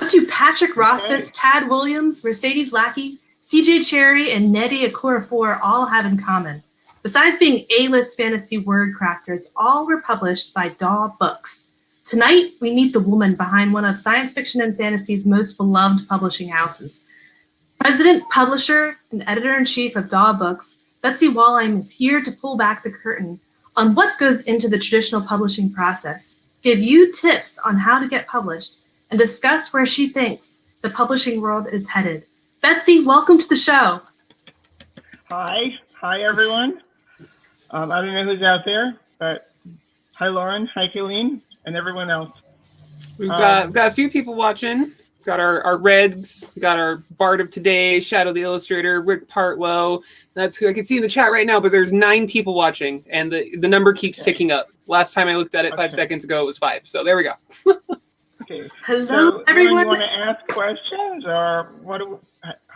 What do Patrick Rothfuss, Tad Williams, Mercedes Lackey, CJ Cherry, and Nnedi Okorafor all have in common? Besides being A-list fantasy word crafters, all were published by DAW Books. Tonight, we meet the woman behind one of science fiction and fantasy's most beloved publishing houses. President, publisher, and editor-in-chief of DAW Books, Betsy Wollheim is here to pull back the curtain on what goes into the traditional publishing process, give you tips on how to get published, and discuss where she thinks the publishing world is headed. Betsy, welcome to the show. Hi everyone. I don't know who's out there, but hi Lauren, hi Kayleen, and everyone else. We've got a few people watching. Got our Reds, got our Bard of Today, Shadow the Illustrator, Rick Partlow. That's who I can see in the chat right now, but there's 9 people watching, and the number keeps ticking up. Last time I looked at it 5 seconds ago, it was 5. So there we go. Okay. Hello, everyone. You want to ask questions, or what?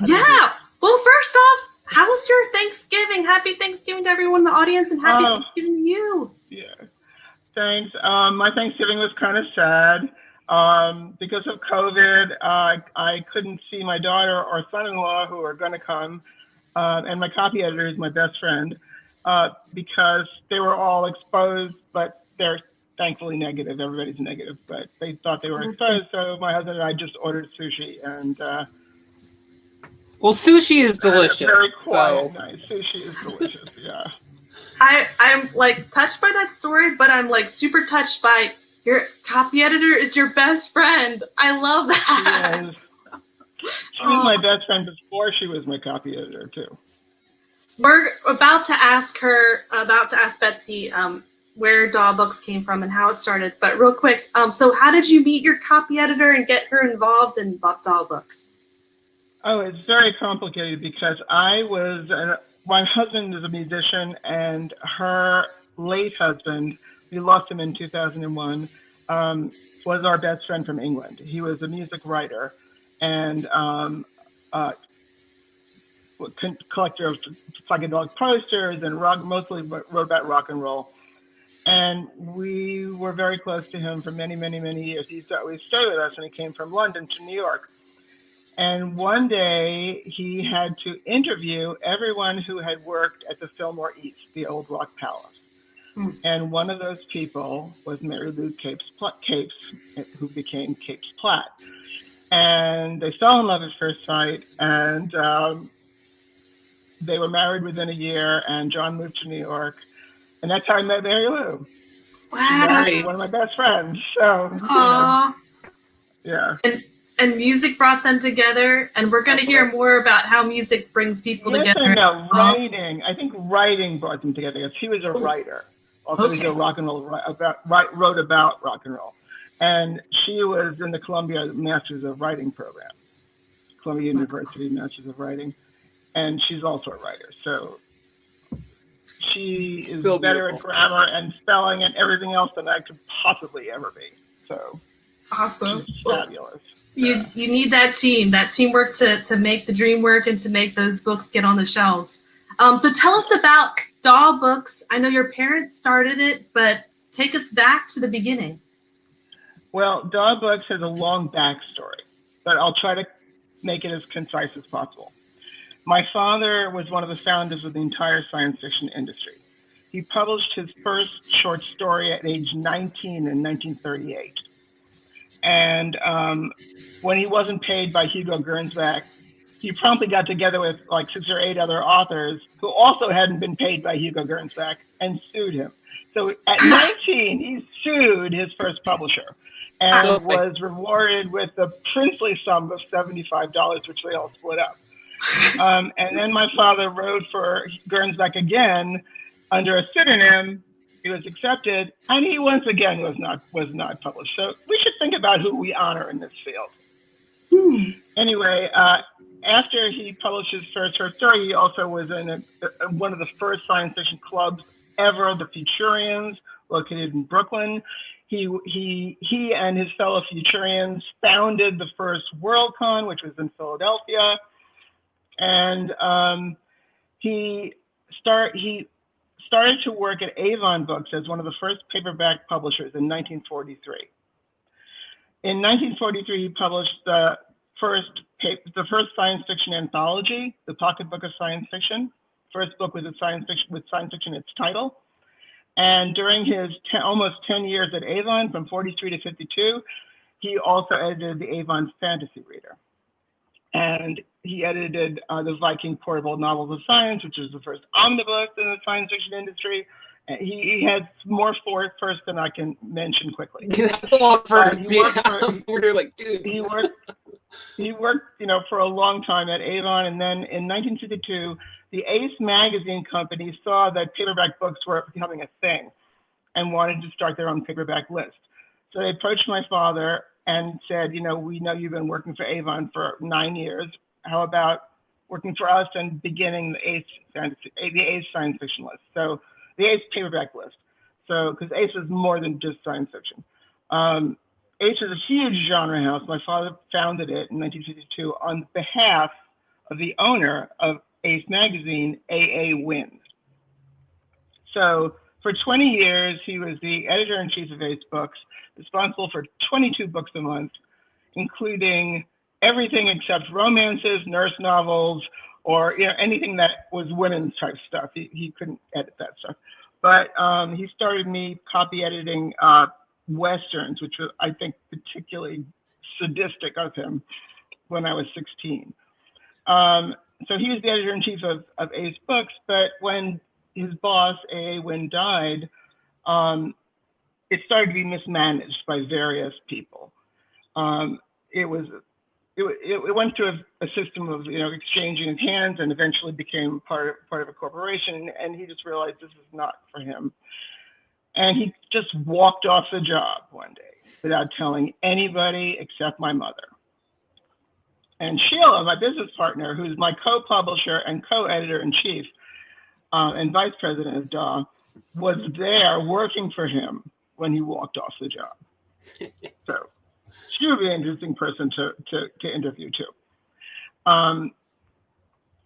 Yeah. Well, first off, how was your Thanksgiving? Happy Thanksgiving to everyone in the audience, and happy Thanksgiving to you. Yeah. Thanks. My Thanksgiving was kind of sad. Because of COVID, I couldn't see my daughter or son-in-law who are going to come, and my copy editor is my best friend, because they were all exposed, but they're thankfully negative. Everybody's negative, but they thought they were exposed, so my husband and I just ordered sushi, and well, sushi is delicious. Very quiet, nice. Sushi is delicious, yeah. I'm like touched by that story, but I'm like super touched by your copy editor is your best friend. I love that. She was my best friend before she was my copy editor too. We're about to ask Betsy where DAW Books came from and how it started. But real quick, so how did you meet your copy editor and get her involved in DAW Books? Oh, it's very complicated because my husband is a musician, and her late husband, we lost him in 2001, was our best friend from England. He was a music writer and collector of psychedelic posters and mostly wrote about rock and roll. And we were very close to him for many, many, many years. He always stayed with us, and he came from London to New York. And one day he had to interview everyone who had worked at the Fillmore East, the old Rock Palace. And one of those people was Mary Lou Capes, who became Capes Platt. And they fell in love at first sight, and they were married within a year, and John moved to New York. And that's how I met Mary Lou. Wow. One of my best friends. So, yeah. And music brought them together, and we're going to hear more about how music brings people together. No, writing. I think writing brought them together because he was a writer. Also, he was a rock and roll, wrote about rock and roll. And she was in the Columbia Masters of Writing program, Columbia University Masters of Writing. And she's also a writer. So she is Still better beautiful. at grammar and spelling and everything else than I could possibly ever be. So awesome. She's fabulous. You need that teamwork to make the dream work and to make those books get on the shelves. So tell us about DAW Books. I know your parents started it, but take us back to the beginning. Well, DAW Books has a long backstory, but I'll try to make it as concise as possible. My father was one of the founders of the entire science fiction industry. He published his first short story at age 19 in 1938. And when he wasn't paid by Hugo Gernsback, he promptly got together with like 6 or 8 other authors who also hadn't been paid by Hugo Gernsback and sued him. So at 19, he sued his first publisher and was rewarded with the princely sum of $75, which they all split up. And then my father wrote for Gernsback again under a pseudonym. He was accepted, and he once again was not published. So we should think about who we honor in this field. Anyway, after he published his first short story, he also was in one of the first science fiction clubs ever, the Futurians, located in Brooklyn. He and his fellow Futurians founded the first Worldcon, which was in Philadelphia, and he started to work at Avon Books as one of the first paperback publishers in 1943. In 1943, he published the first science fiction anthology, The Pocketbook of Science Fiction. First book with science fiction its title. And during his almost 10 years at Avon, from 43 to 52, he also edited the Avon Fantasy Reader. And he edited the Viking Portable Novels of Science, which was the first omnibus in the science fiction industry. He has more first than I can mention quickly. That's a lot of firsts. We're like, dude. He worked, for a long time at Avon, and then in 1952, the Ace magazine company saw that paperback books were becoming a thing and wanted to start their own paperback list. So they approached my father and said, we know you've been working for Avon for 9 years. How about working for us and beginning the Ace science fiction list? So the Ace paperback list. So, because Ace is more than just science fiction. Ace is a huge genre house. My father founded it in 1952 on behalf of the owner of Ace magazine, A.A. Wynn. So for 20 years, he was the editor-in-chief of Ace Books, responsible for 22 books a month, including everything except romances, nurse novels, or anything that was women's type stuff. He couldn't edit that stuff. But he started me copy editing Westerns, which was, I think, particularly sadistic of him when I was 16. So he was the editor-in-chief of Ace Books, but when his boss, A.A. Wynn, died, it started to be mismanaged by various people. It went through a system of exchanging of hands, and eventually became part of a corporation. And he just realized this is not for him, and he just walked off the job one day without telling anybody except my mother. And Sheila, my business partner, who's my co-publisher and co-editor-in-chief and vice president of DAW, was there working for him when he walked off the job. So she would be an interesting person to interview too.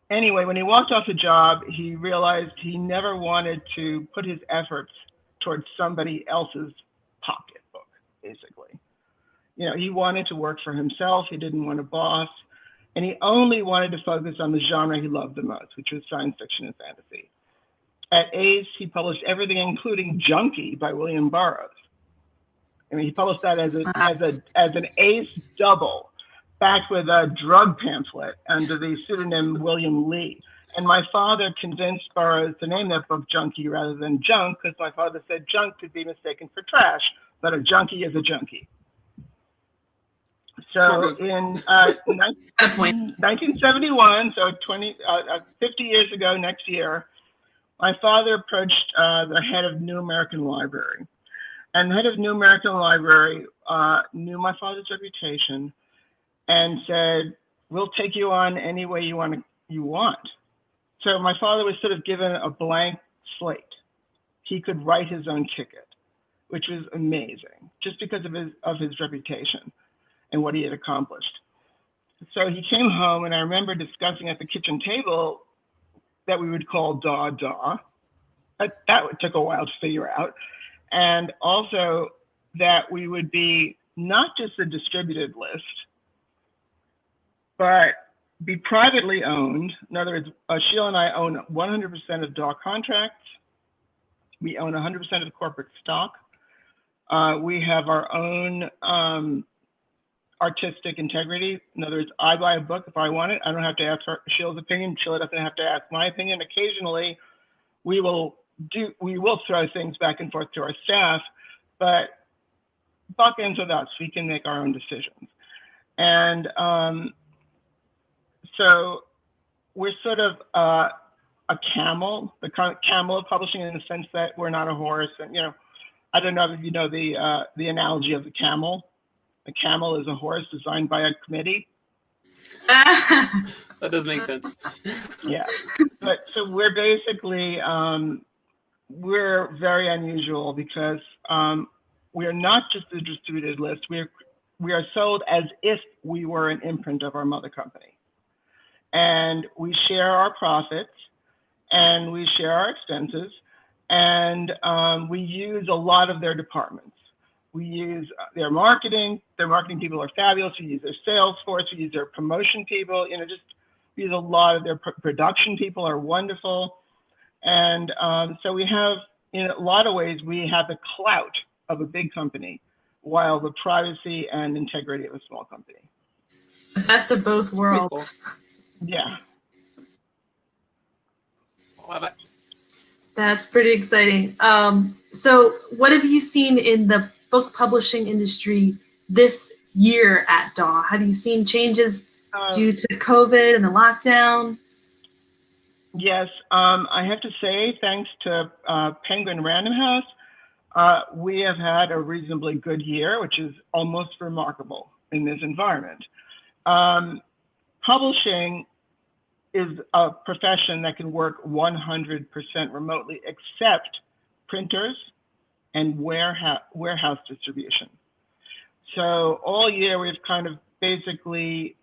Anyway, when he walked off the job, he realized he never wanted to put his efforts towards somebody else's pocketbook, basically. He wanted to work for himself. He didn't want a boss. And he only wanted to focus on the genre he loved the most, which was science fiction and fantasy. At Ace, he published everything, including Junkie by William Burroughs. He published that as an Ace double, backed with a drug pamphlet under the pseudonym William Lee. And my father convinced Burroughs to name that book Junkie rather than Junk, because my father said junk could be mistaken for trash, but a junkie is a junkie. So in 1971, so 50 years ago next year, my father approached the head of New American Library. And the head of New American Library knew my father's reputation and said, "We'll take you on any way you want. So my father was sort of given a blank slate. He could write his own ticket, which was amazing, just because of his reputation and what he had accomplished. So he came home, and I remember discussing at the kitchen table that we would call DAW. That took a while to figure out. And also that we would be not just a distributed list, but be privately owned. In other words, Sheila and I own 100% of DAW contracts. We own 100% of the corporate stock. We have our own artistic integrity. In other words, I buy a book if I want it. I don't have to ask Sheila's opinion. Sheila doesn't have to ask my opinion. Occasionally, we will throw things back and forth to our staff, but buck ends with us. We can make our own decisions. And so we're sort of a camel, the camel of publishing, in the sense that we're not a horse. And I don't know if you know the analogy of the camel. A camel is a horse designed by a committee. That does make sense. Yeah, but so we're basically we're very unusual because we are not just a distributed list. We are sold as if we were an imprint of our mother company, and we share our profits and we share our expenses, and we use a lot of their departments. We use their marketing. Their marketing people are fabulous. We use their sales force. We use their promotion people. Just we use a lot of their production people are wonderful. And so we have, in a lot of ways, we have the clout of a big company while the privacy and integrity of a small company. The best of both worlds. Yeah. Love it. That's pretty exciting. So what have you seen in the book publishing industry this year at DAW? Have you seen changes due to COVID and the lockdown? Yes, I have to say, thanks to Penguin Random House, we have had a reasonably good year, which is almost remarkable in this environment. Publishing is a profession that can work 100% remotely, except printers and warehouse distribution. So all year we've kind of basically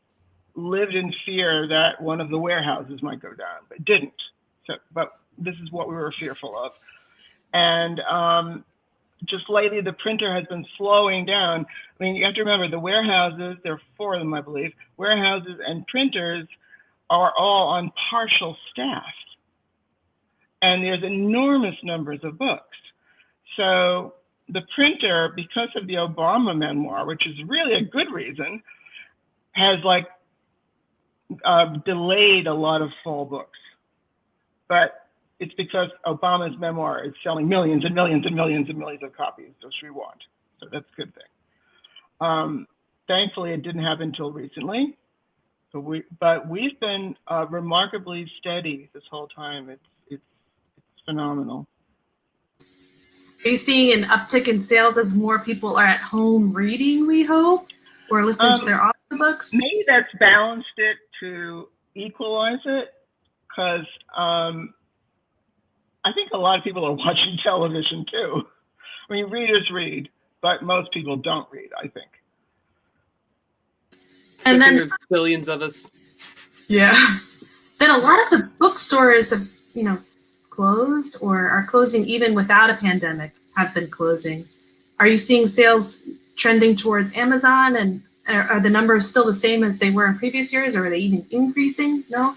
lived in fear that one of the warehouses might go down, but it didn't. But this is what we were fearful of. And just lately, the printer has been slowing down. I mean, you have to remember the warehouses, there are 4 of them, I believe, warehouses and printers are all on partial staff. And there's enormous numbers of books. So the printer, because of the Obama memoir, which is really a good reason, has delayed a lot of fall books. But it's because Obama's memoir is selling millions and millions and millions and millions of copies, which we want. So that's a good thing. Thankfully, it didn't happen until recently. But we've been remarkably steady this whole time. It's phenomenal. Are you seeing an uptick in sales as more people are at home reading, we hope, or listening to their audiobooks? Maybe that's balanced it to equalize it, because I think a lot of people are watching television too. I mean, readers read, but most people don't read, I think. And then there's billions of us. Yeah. Then a lot of the bookstores have, closed or are closing even without a pandemic, have been closing. Are you seeing sales trending towards Amazon, and are the numbers still the same as they were in previous years, or are they even increasing? No?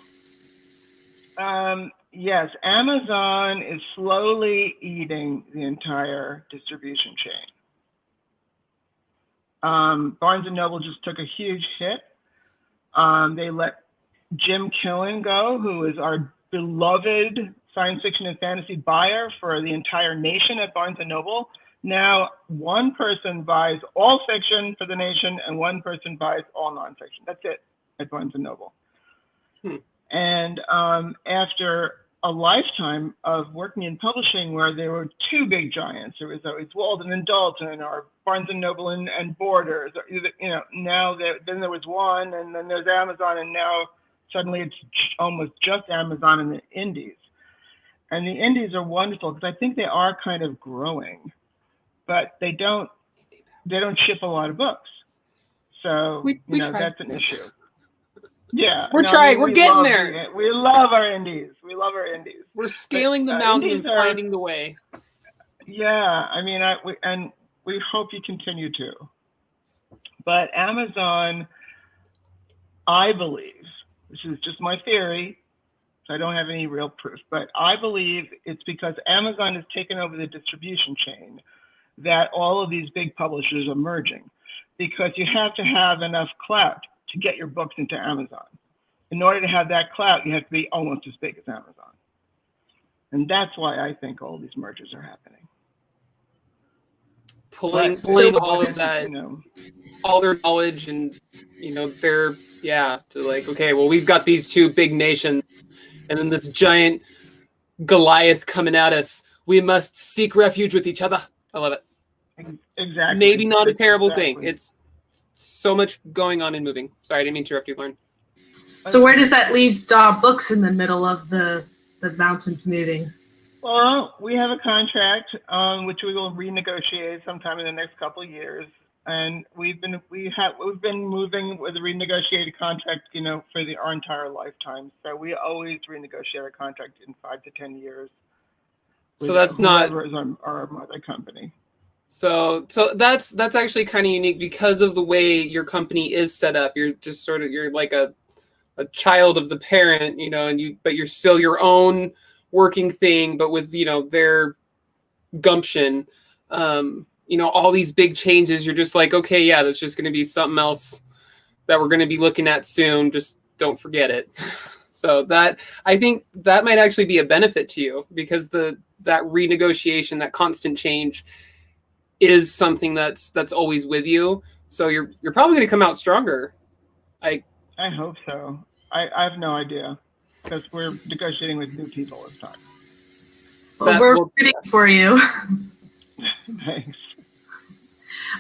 Yes, Amazon is slowly eating the entire distribution chain. Barnes & Noble just took a huge hit. They let Jim Killen go, who is our beloved science fiction and fantasy buyer for the entire nation at Barnes & Noble. Now, one person buys all fiction for the nation and one person buys all nonfiction. That's it at Barnes & Noble. And after a lifetime of working in publishing where there were 2 big giants, there was always Walden and Dalton, or Barnes & Noble and Borders, now then there was one, and then there's Amazon, and now suddenly it's almost just Amazon and the indies. And the indies are wonderful because I think they are kind of growing, but they don't ship a lot of books. So that's an issue. Yeah, we're trying. We're getting there. We love our indies. We love our indies. We're scaling the mountain and finding the way. Yeah, I mean, we hope you continue to. But Amazon, I believe, this is just my theory, so I don't have any real proof, but I believe it's because Amazon has taken over the distribution chain that all of these big publishers are merging, because you have to have enough clout to get your books into Amazon. In order to have that clout, you have to be almost as big as Amazon. And that's why I think all these mergers are happening. Pulling all of that, all their knowledge and, okay, well, we've got these 2 big nations and then this giant Goliath coming at us. We must seek refuge with each other. I love it. Exactly. Maybe not a terrible thing. It's so much going on and moving. Sorry, I didn't mean to interrupt you, Lauren. So where does that leave DAW Books in the middle of the mountains moving? Well, we have a contract which we will renegotiate sometime in the next couple of years, and we've been moving with a renegotiated contract, for our entire lifetime. So we always renegotiate a contract in 5 to 10 years. So that's not our mother company. So that's actually kind of unique because of the way your company is set up. You're just you're like a child of the parent, but you're still your own working thing, but with, their gumption. All these big changes, you're just like, okay, yeah, that's just going to be something else that we're going to be looking at soon. Just don't forget it. So that, I think that might actually be a benefit to you, because that renegotiation, that constant change is something that's always with you. So you're probably going to come out stronger. I hope so. I have no idea, because we're negotiating with new people this time. Well, we're rooting for you. Thanks.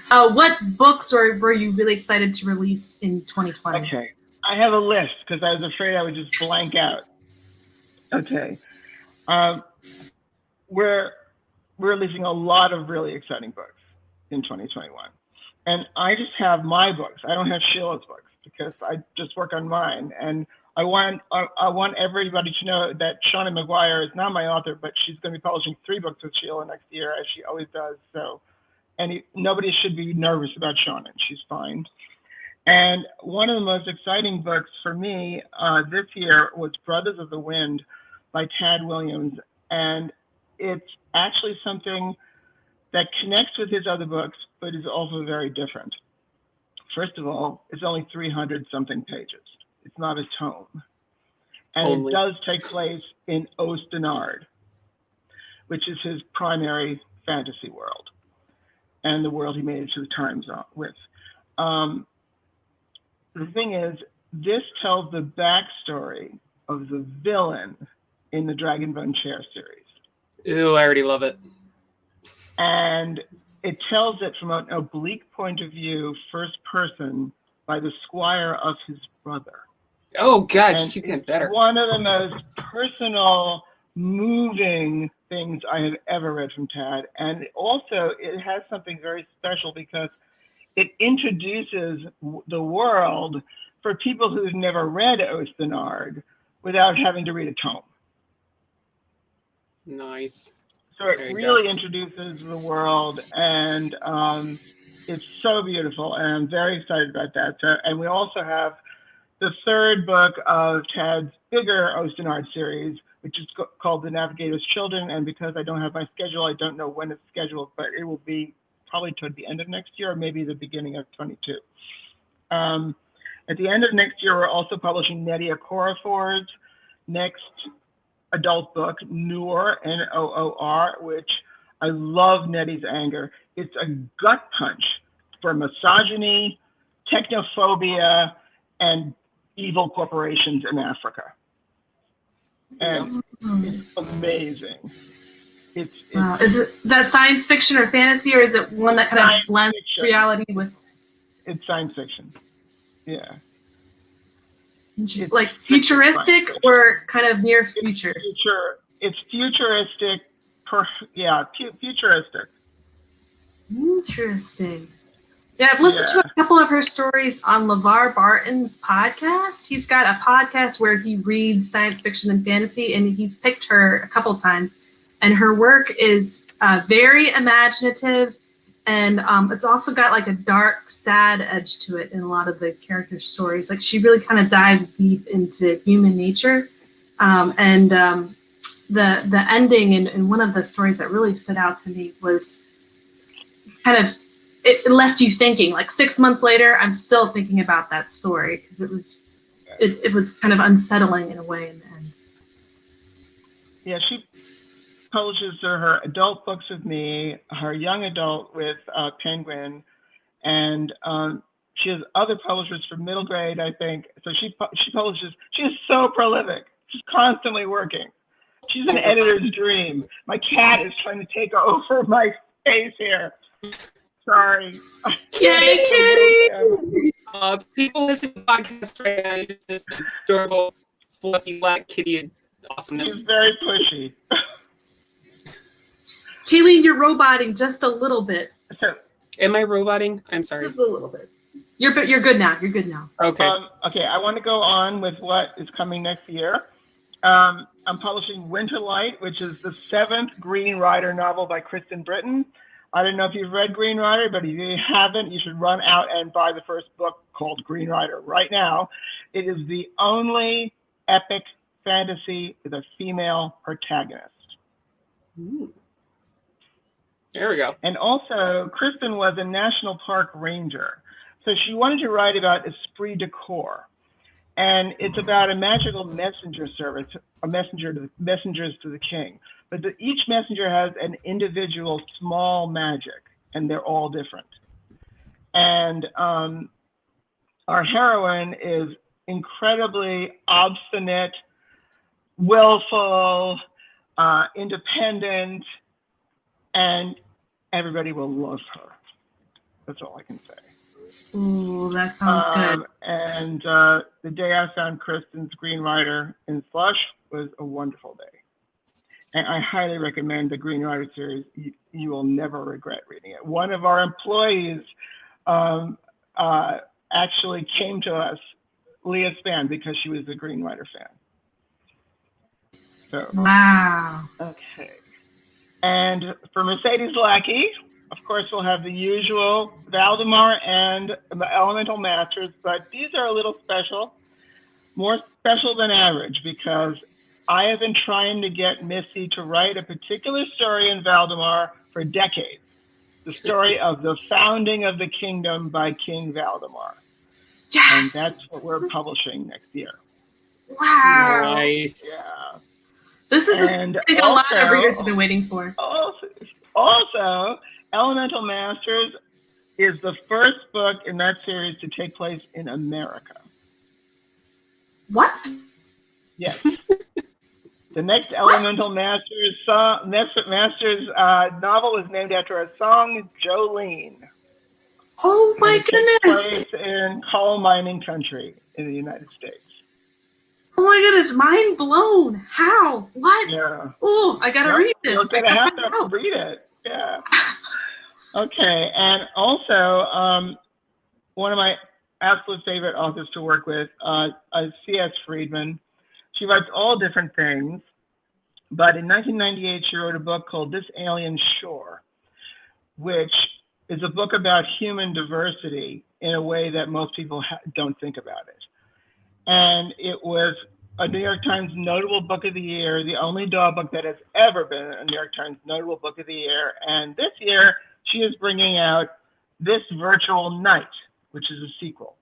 What books were you really excited to release in 2020? Okay, I have a list because I was afraid I would just blank out. Okay, we're releasing a lot of really exciting books in 2021, and I just have my books. I don't have Sheila's books because I just work on mine, and I want everybody to know that Shauna McGuire is not my author, but she's going to be publishing 3 books with Sheila next year, as she always does. So, nobody should be nervous about Shauna. She's fine. And one of the most exciting books for me this year was Brothers of the Wind by Tad Williams. And it's actually something that connects with his other books, but is also very different. First of all, it's only 300-something pages. It's not a tome. And It does take place in Oost-Inard, which is his primary fantasy world, and the world he made it to the Times with. The thing is, this tells the backstory of the villain in the Dragonbone Chair series. Ew, I already love it. And it tells it from an oblique point of view, first person, by the squire of his brother. Oh, God, just keep getting better. One of the most personal, moving things I have ever read from Tad. And also, it has something very special because it introduces the world for people who've never read Oost-Inard without having to read a tome. Nice. So it really introduces the world, and it's so beautiful, and I'm very excited about that. So, and we also have the 3rd book of Tad's bigger Oost-Inard series, which is called The Navigator's Children. And because I don't have my schedule, I don't know when it's scheduled, but it will be probably toward the end of next year, or maybe the beginning of 22. At the end of next year, we're also publishing Nnedi Okorafor's next adult book, Noor, Noor, which I love. Nnedi's anger. It's a gut punch for misogyny, technophobia, and evil corporations in Africa. And it's amazing. Is that science fiction or fantasy, or is it one that kind of blends reality with? It's science fiction. Yeah. Like futuristic or kind of near future? It's futuristic. Futuristic. Interesting. Yeah, I've listened to a couple of her stories on LeVar Barton's podcast. He's got a podcast where he reads science fiction and fantasy, and he's picked her a couple times. And her work is very imaginative, and it's also got like a dark, sad edge to it in a lot of the character stories. Like she really kind of dives deep into human nature. The ending in one of the stories that really stood out to me was kind of, it left you thinking. Like 6 months later, I'm still thinking about that story because it was kind of unsettling in a way in the end. Yeah, she publishes her adult books with me, her young adult with Penguin, and she has other publishers for middle grade, I think. So she publishes. She is so prolific. She's constantly working. She's an editor's dream. My cat is trying to take over my space here. Sorry. Yay, kitty! People listening to the podcast right now, you just this adorable, fluffy black kitty awesomeness. She's very pushy. Kayleen, you're roboting just a little bit. Am I roboting? I'm sorry. Just a little bit. You're good now. You're good now. Okay. Okay, I want to go on with what is coming next year. I'm publishing Winterlight, which is the 7th Green Rider novel by Kristen Britton. I don't know if you've read Green Rider, but if you haven't, you should run out and buy the first book called Green Rider right now. It is the only epic fantasy with a female protagonist. Ooh. There we go. And also, Kristen was a national park ranger. So she wanted to write about esprit de corps. And it's about a magical messenger service, messengers to the king. But each messenger has an individual small magic, and they're all different. And our heroine is incredibly obstinate, willful, independent, and everybody will love her. That's all I can say. Ooh, that sounds good. And the day I found Kristen's Green Rider in Slush was a wonderful day. And I highly recommend the Green Rider series. You will never regret reading it. One of our employees actually came to us, Leah Span, because she was a Green Rider fan. So, wow. Okay. And for Mercedes Lackey, of course, we'll have the usual Valdemar and the Elemental Masters, but these are a little special, more special than average, because I have been trying to get Missy to write a particular story in Valdemar for decades. The story of the founding of the kingdom by King Valdemar. Yes! And that's what we're publishing next year. Wow. Nice. Yeah. This is a lot of readers have been waiting for. Also, Elemental Masters is the first book in that series to take place in America. What? Yes. The next Elemental Masters novel is named after a song, Jolene. Oh my goodness! Takes place in coal mining country in the United States. Oh my goodness, mind blown. How? What? Yeah. Oh, I gotta read this. You're gonna have to read it. Yeah. Okay, and also one of my absolute favorite authors to work with, C.S. Friedman. She writes all different things, but in 1998 she wrote a book called This Alien Shore, which is a book about human diversity in a way that most people don't think about it. And it was a New York Times Notable Book of the Year, the only DAW book that has ever been a New York Times Notable Book of the Year. And this year, she is bringing out This Virtual Night, which is a sequel.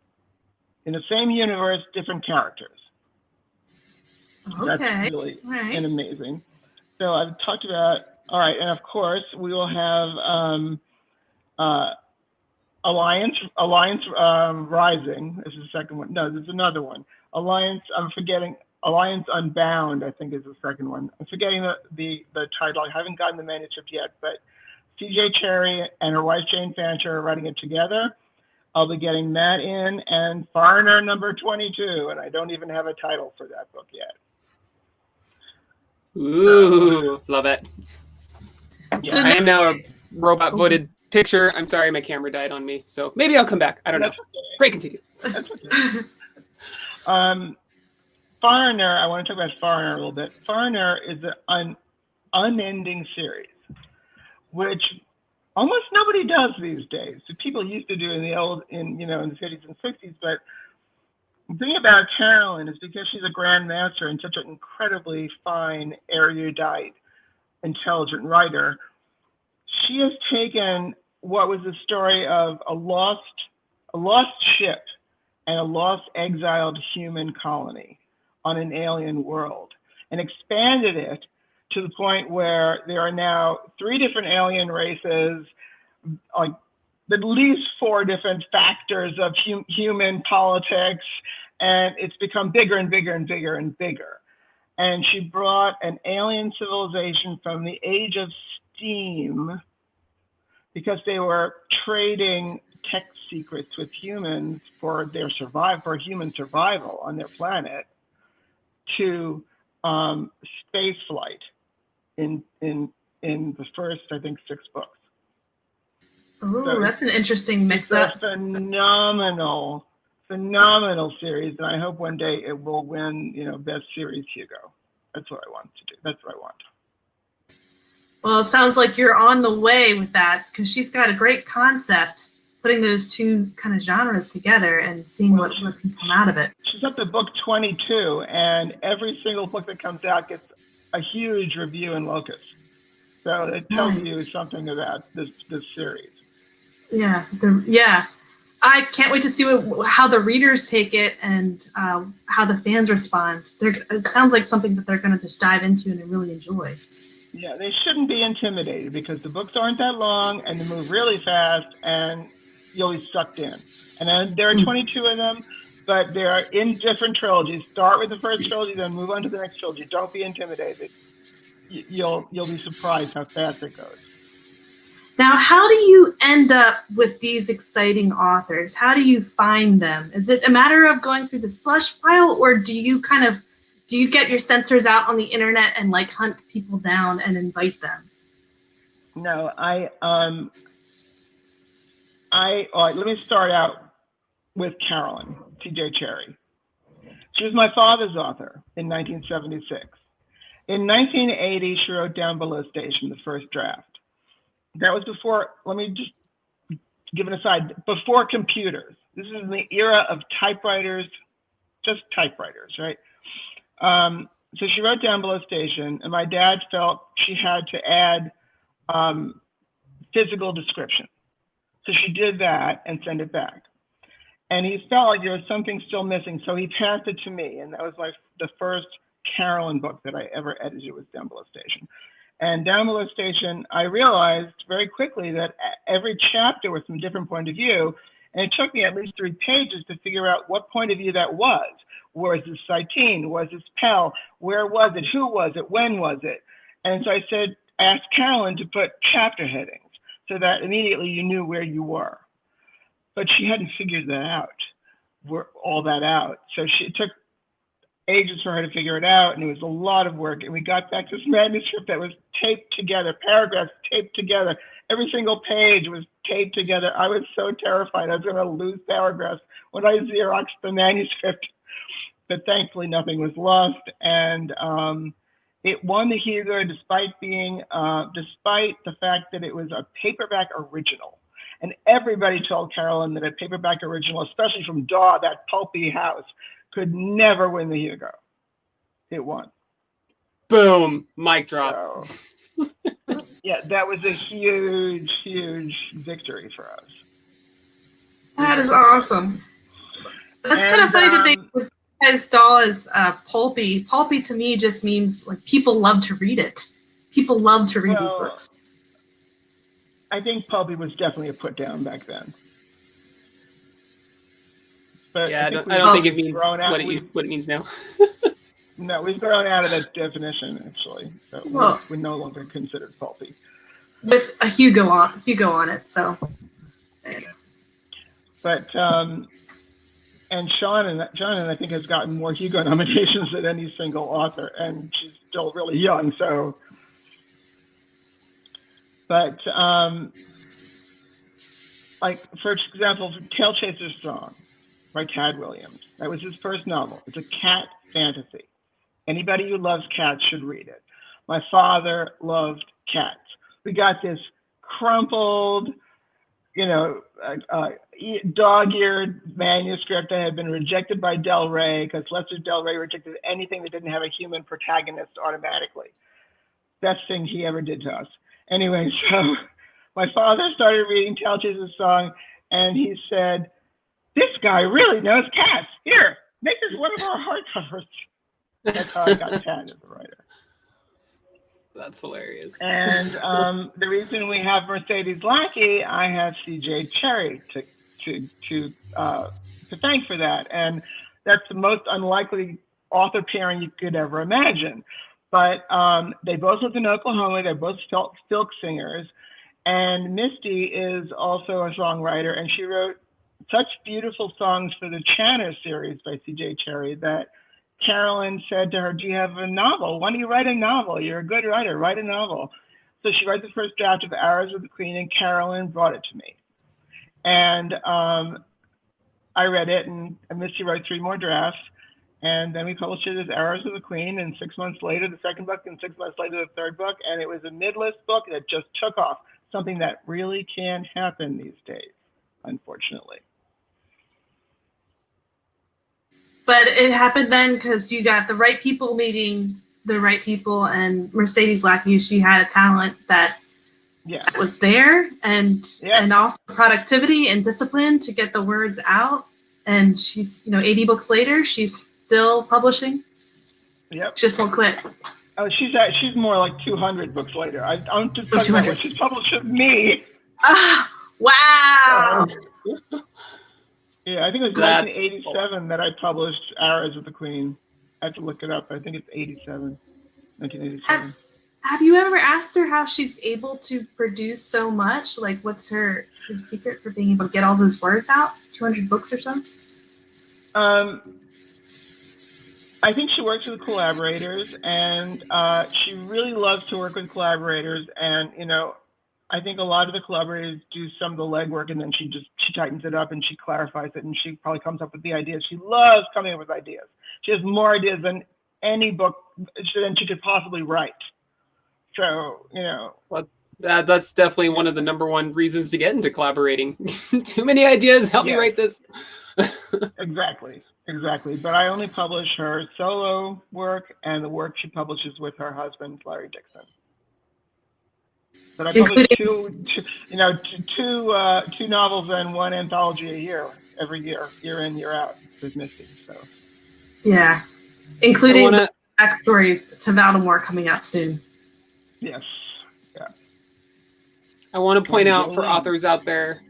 In the same universe, different characters. Okay. That's really amazing. So I've talked about, all right, and of course, we will have Alliance Rising. This is the second one. No, there's another one. Alliance Unbound, I think, is the second one. I'm forgetting the title. I haven't gotten the manuscript yet, but CJ Cherry and her wife Jane Fancher are writing it together. I'll be getting that in, and Foreigner number 22, and I don't even have a title for that book yet. Ooh, love it. So I am now a robot voted picture. I'm sorry, my camera died on me, so maybe I'll come back. I don't know. Okay. Great, continue. That's okay. Foreigner, I want to talk about Foreigner a little bit. Foreigner is an unending series, which almost nobody does these days. So people used to do in the in the 50s and 60s, but the thing about Carolyn is because she's a grandmaster and such an incredibly fine, erudite, intelligent writer, she has taken what was the story of a lost ship and a lost exiled human colony on an alien world and expanded it to the point where there are now 3 different alien races, like at least 4 different factors of human politics, and it's become bigger and bigger and bigger and bigger. And she brought an alien civilization from the age of steam because they were trading tech secrets with humans for human survival on their planet to space flight in the first, I think, 6 books. Oh, So that's an interesting mix-up. It's a phenomenal series, and I hope one day it will win, Best Series Hugo. That's what I want to do. That's what I want. Well, it sounds like you're on the way with that because she's got a great concept, putting those two kind of genres together and seeing what can come out of it. She's up to book 22, and every single book that comes out gets a huge review in Locus. So it tells you something about this series. Yeah, I can't wait to see how the readers take it and how the fans respond. It sounds like something that they're going to just dive into and really enjoy. Yeah, they shouldn't be intimidated because the books aren't that long and they move really fast and you'll be sucked in. And then there are 22 of them, but they are in different trilogies. Start with the first trilogy, then move on to the next trilogy. Don't be intimidated. You'll be surprised how fast it goes. Now, how do you end up with these exciting authors? How do you find them? Is it a matter of going through the slush pile, or do you get your sensors out on the internet and like hunt people down and invite them? No, let me start out with Carolyn JT Cherry. She was my father's author in 1976. In 1980, she wrote Down Below Station, the first draft. That was before, let me just give an aside, before computers. This is in the era of typewriters, just typewriters, right? So she wrote Down Below Station, and my dad felt she had to add physical description. So she did that and sent it back. And he felt like there was something still missing, so he passed it to me, and that was the first Carolyn book that I ever edited was Down Below Station. And Down Below Station, I realized very quickly that every chapter was from a different point of view, and it took me at least 3 pages to figure out what point of view that was. Was this Citeen? Was this Pell? Where was it? Who was it? When was it? And so I asked Carolyn to put chapter headings so that immediately you knew where you were. But she hadn't figured that out, all that out. So it took ages for her to figure it out, and it was a lot of work. And we got back this manuscript that was taped together, paragraphs taped together. Every single page was taped together. I was so terrified I was going to lose paragraphs when I Xeroxed the manuscript. But thankfully, nothing was lost, and it won the Hugo despite the fact that it was a paperback original. And everybody told Carolyn that a paperback original, especially from DAW, that pulpy house, could never win the Hugo. It won. Boom, mic drop. So, yeah, that was a huge, huge victory for us. That is awesome. That's kind of funny that they. As DAW is pulpy. Pulpy to me just means like people love to read it. People love to read these books. I think pulpy was definitely a put down back then. But yeah, I don't think it means what it means now. No, we've grown out of that definition actually. So we're no longer considered pulpy. With a Hugo on it, so. But and Shannon, I think, has gotten more Hugo nominations than any single author, and she's still really young. So, but like for example, Tail Chaser's Song by Tad Williams. That was his first novel. It's a cat fantasy. Anybody who loves cats should read it. My father loved cats. We got this crumpled, dog-eared manuscript that had been rejected by Del Rey because Lester Del Rey rejected anything that didn't have a human protagonist automatically. Best thing he ever did to us. Anyway, so my father started reading Tail Chaser's Song, and he said, "This guy really knows cats. Here, make this one of our hardcovers." That's how I got Tad as a writer. That's hilarious. And the reason we have Mercedes Lackey, I have CJ Cherry to thank for that. And that's the most unlikely author pairing you could ever imagine. But they both lived in Oklahoma. They're both filk singers. And Misty is also a songwriter, and she wrote such beautiful songs for the Channer series by CJ Cherry that Carolyn said to her, "Do you have a novel? Why don't you write a novel? You're a good writer. Write a novel." So she wrote the first draft of Arrows of the Queen, and Carolyn brought it to me. And I read it, and Misty wrote 3 more drafts. And then we published it as Arrows of the Queen, and 6 months later, the second book, and 6 months later, the third book, and it was a mid-list book that just took off, something that really can happen these days, unfortunately. But it happened then because you got the right people meeting the right people, and Mercedes Lackey, she had a talent that was there, and also productivity and discipline to get the words out. And she's, 80 books later, she's still publishing. Yep. She just won't quit. Oh, she's more like 200 books later. I'm just talking about what she's published with me. Ah, wow. Yeah, I think it was 1987 that I published Arrows of the Queen. I have to look it up. I think it's 1987. Have you ever asked her how she's able to produce so much? Like, what's her secret for being able to get all those words out? 200 books or so? I think she works with collaborators, and she really loves to work with collaborators. And, I think a lot of the collaborators do some of the legwork, and then she tightens it up and she clarifies it, and she probably comes up with the ideas. She loves coming up with ideas. She has more ideas than any book than she could possibly write. So, Well, that's definitely one of the number one reasons to get into collaborating. Too many ideas. Help me write this. Exactly. But I only publish her solo work and the work she publishes with her husband, Larry Dixon. But I publish two novels and one anthology a year, every year in, year out with Misty. So. Yeah, including the backstory to Valdemar coming up soon. Yes. Yeah. I want to point out for authors out there,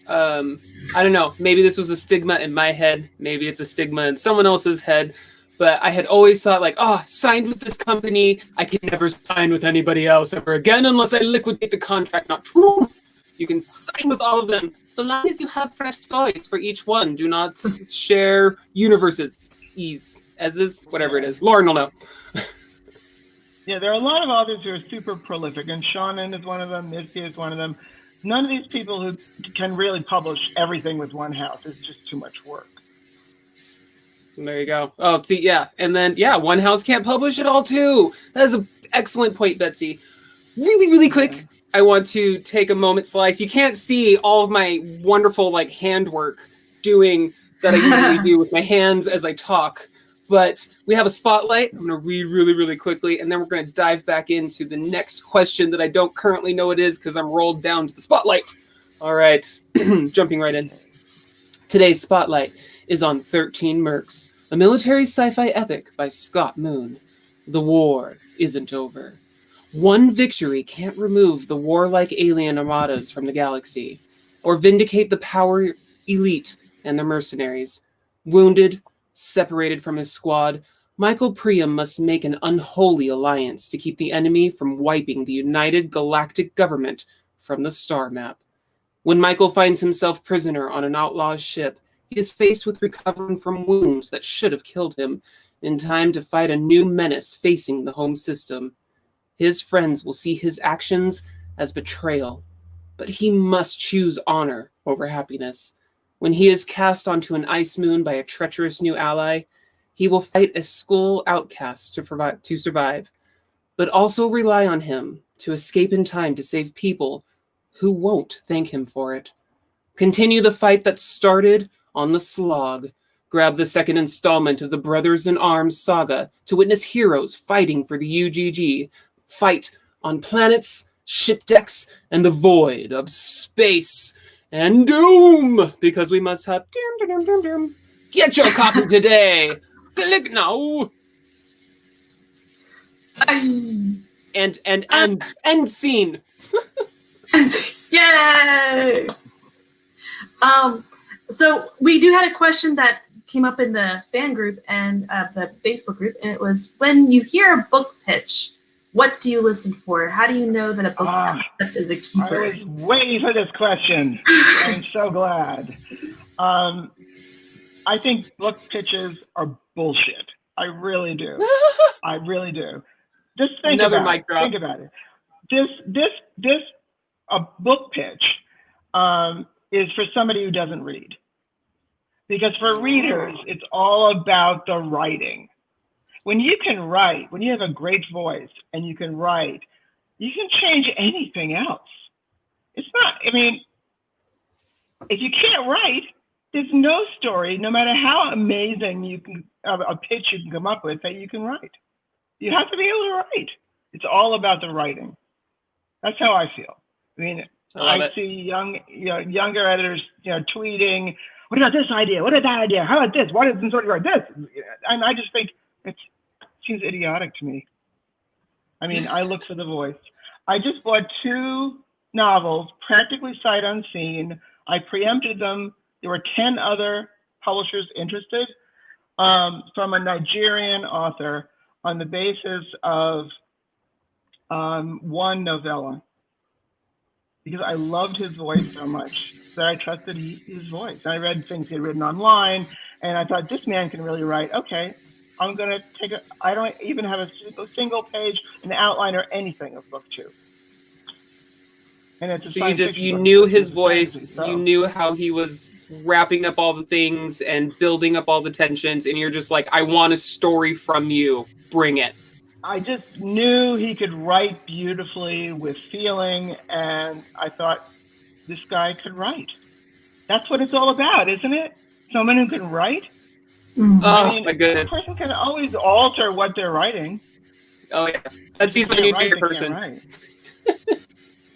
I don't know, maybe this was a stigma in my head, maybe it's a stigma in someone else's head, but I had always thought signed with this company, I can never sign with anybody else ever again unless I liquidate the contract. Not true. You can sign with all of them so long as you have fresh stories for each one. Do not share universes. Whatever it is. Lauren will know. Yeah, there are a lot of authors who are super prolific, and Shannon is one of them, Misty is one of them. None of these people who can really publish everything with one house. It's just too much work. There you go. Oh, see, yeah. And then, one house can't publish it all, too. That is an excellent point, Betsy. Really, really quick, I want to take a moment, Slice. You can't see all of my wonderful, handwork that I usually do with my hands as I talk. But we have a spotlight. I'm going to read really, really quickly, and then we're going to dive back into the next question that I don't currently know what it is because I'm rolled down to the spotlight. All right, jumping right in. Today's spotlight is on 13 Mercs, a military sci-fi epic by Scott Moon. The war isn't over. One victory can't remove the warlike alien armadas from the galaxy, or vindicate the power elite and their mercenaries. Wounded, separated from his squad, Michael Priam must make an unholy alliance to keep the enemy from wiping the United Galactic Government from the star map. When Michael finds himself prisoner on an outlaw's ship, he is faced with recovering from wounds that should have killed him, in time to fight a new menace facing the home system. His friends will see his actions as betrayal, but he must choose honor over happiness. When he is cast onto an ice moon by a treacherous new ally, he will fight a Skull outcast to survive, but also rely on him to escape in time to save people who won't thank him for it. Continue the fight that started on the Slog. Grab the second installment of the Brothers in Arms saga to witness heroes fighting for the UGG. Fight on planets, ship decks, and the void of space and doom, because we must have doom. Get your copy today. Click now. And scene. Yay! So we do had a question that came up in the fan group and the Facebook group, and it was, when you hear a book pitch, what do you listen for? How do you know that a book's concept is a keeper? I was waiting for this question. I'm so glad. I think book pitches are bullshit. I really do. I really do. Just think Another about mic it. drop. Think about it. A book pitch is for somebody who doesn't read. Because for readers, it's all about the writing. When you can write, when you have a great voice and you can write, you can change anything else. It's not, I mean, if you can't write, there's no story, no matter how amazing you can, a pitch you can come up with, that you can write. You have to be able to write. It's all about the writing. That's how I feel. I mean, I see younger editors, tweeting, what about this idea? What about that idea? How about this? Why doesn't somebody write this? And I just think it seems idiotic to me. I mean, I look for the voice. I just bought 2 novels, practically sight unseen. I preempted them. There were 10 other publishers interested, from a Nigerian author on the basis of one novella, because I loved his voice so much that I trusted his voice. I read things he had written online, and I thought, this man can really write. Okay, I'm going to take I don't even have a single page, an outline, or anything of book 2. And it's so you knew his voice, you knew how he was wrapping up all the things and building up all the tensions, and you're just like, I want a story from you. Bring it. I just knew he could write beautifully with feeling, and I thought, this guy could write. That's what it's all about, isn't it? Someone who can write. Oh, I mean, my goodness. A person can always alter what they're writing. Oh, yeah. Betsy's my new favorite person.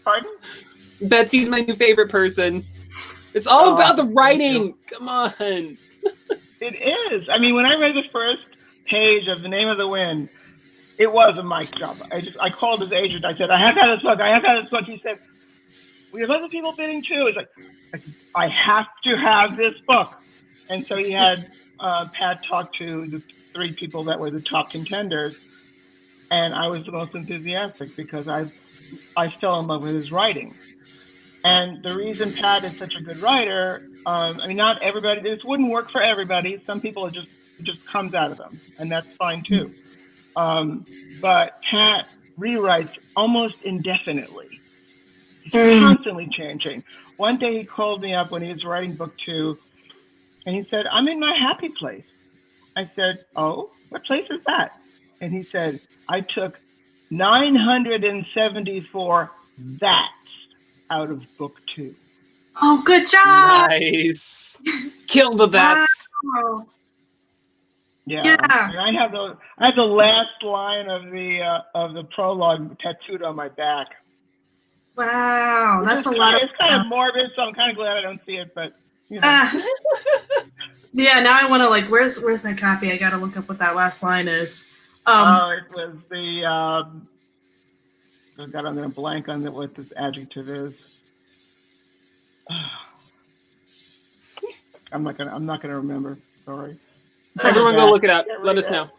Pardon? Betsy's my new favorite person. It's all about the writing. Come on. It is. I mean, when I read the first page of The Name of the Wind, it was a mic drop. I called his agent. I said, I have to have this book. I have to have this book. He said, we have other people bidding too. He's like, I have to have this book. And so he had Pat talk to the 3 people that were the top contenders. And I was the most enthusiastic because I fell in love with his writing. And the reason Pat is such a good writer, I mean, not everybody, this wouldn't work for everybody. Some people, it just comes out of them, and that's fine too. But Pat rewrites almost indefinitely. He's constantly changing. One day he called me up when he was writing book 2, and he said, I'm in my happy place. I said, oh, what place is that? And he said, I took 974 that's out of book 2. Oh, good job! Nice. Kill the that's. Wow. Yeah. And I have the last line of the prologue tattooed on my back. Wow, that's a lot. It's kind of morbid, so I'm kind of glad I don't see it, but you know. Yeah, now I want to where's my copy? I got to look up what that last line is. It was the I've got on there a blank on what this adjective is. I'm not gonna remember. Sorry. Everyone go look it up. Let us know.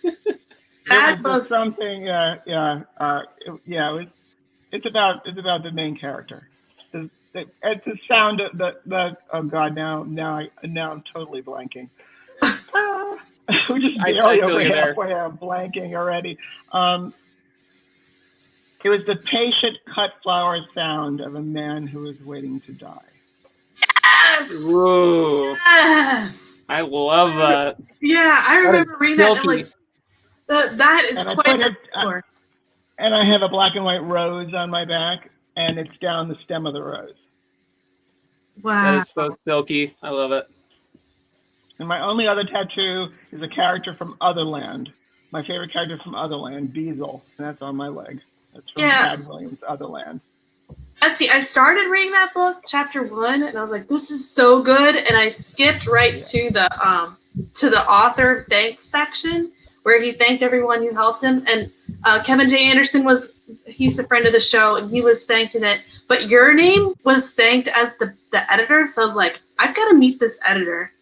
It was something. It's about the main character. It's the sound of the oh god, now I'm totally blanking. We're just barely over halfway. I'm blanking already. It was the patient cut flower sound of a man who was waiting to die. Yes! Whoa. Yes! I love that. Yeah, I remember reading that. That is quite a and I have a black and white rose on my back, and it's down the stem of the rose. Wow. That is so silky. I love it. And my only other tattoo is a character from Otherland. My favorite character from Otherland, Beazle, and that's on my leg. That's from Tad Williams' Otherland. Betsy, I started reading that book, chapter 1, and I was like, "This is so good," and I skipped right to the author thanks section where he thanked everyone who helped him. And Kevin J. Anderson he's a friend of the show, and he was thanked in it. But your name was thanked as the editor, so I was like, I've got to meet this editor.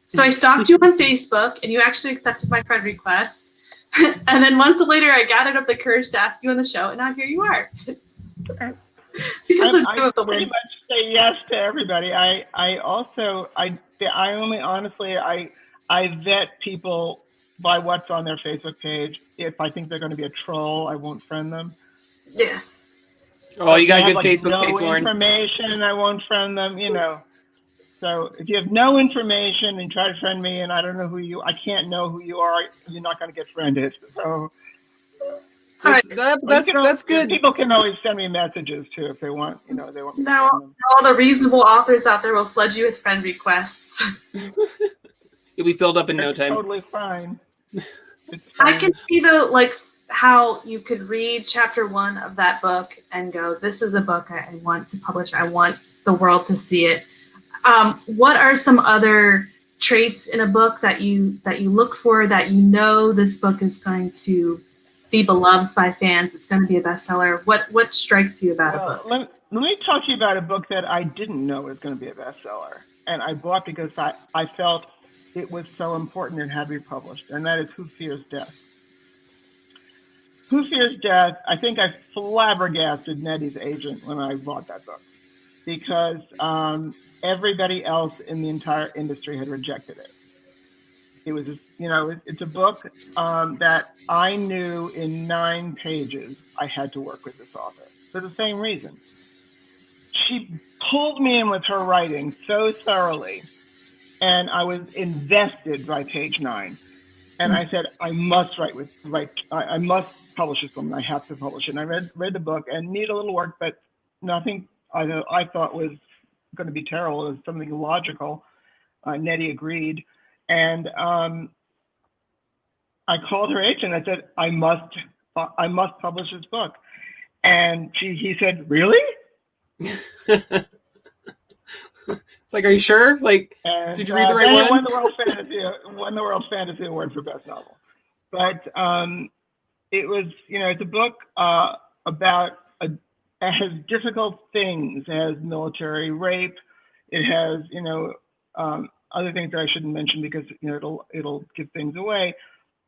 So I stalked you on Facebook, and you actually accepted my friend request. And then months later, I gathered up the courage to ask you on the show, and now here you are. Because I pretty much say yes to everybody. I vet people by what's on their Facebook page. If I think they're going to be a troll, I won't friend them. Yeah. Oh, you got a good Facebook page, Lauren. Information, I won't friend them. You know. So So if you have no information and try to friend me, and I don't know I can't know who you are, you're not going to get friended. So that's good. People can always send me messages too if they want. They want me to Now, send them. all the reasonable authors out there will flood you with friend requests. You'll be filled up in no time. Totally fine. I can see though, like how you could read chapter 1 of that book and go, "This is a book I want to publish. I want the world to see it." What are some other traits in a book that you look for, that this book is going to be beloved by fans? It's going to be a bestseller. What strikes you about a book? Let me talk to you about a book that I didn't know was going to be a bestseller, and I bought because I felt it was so important and had to be published, and that is Who Fears Death. Who Fears Death, I think I flabbergasted Nnedi's agent when I bought that book, because everybody else in the entire industry had rejected it. It was, it's a book that I knew in 9 pages I had to work with this author for the same reason. She pulled me in with her writing so thoroughly, and I was invested by page 9. And I said, I must I must publish this woman. I have to publish it. And I read the book and needed a little work, but nothing I thought was going to be terrible. It was something logical. Nnedi agreed. And I called her agent. I said, I must publish this book. And he said, really? It's like, are you sure? Like, did you read the right one? It won the World Fantasy Award for Best Novel. But it was, it's a book about it has difficult things. It has military rape. It has, other things that I shouldn't mention because it'll give things away.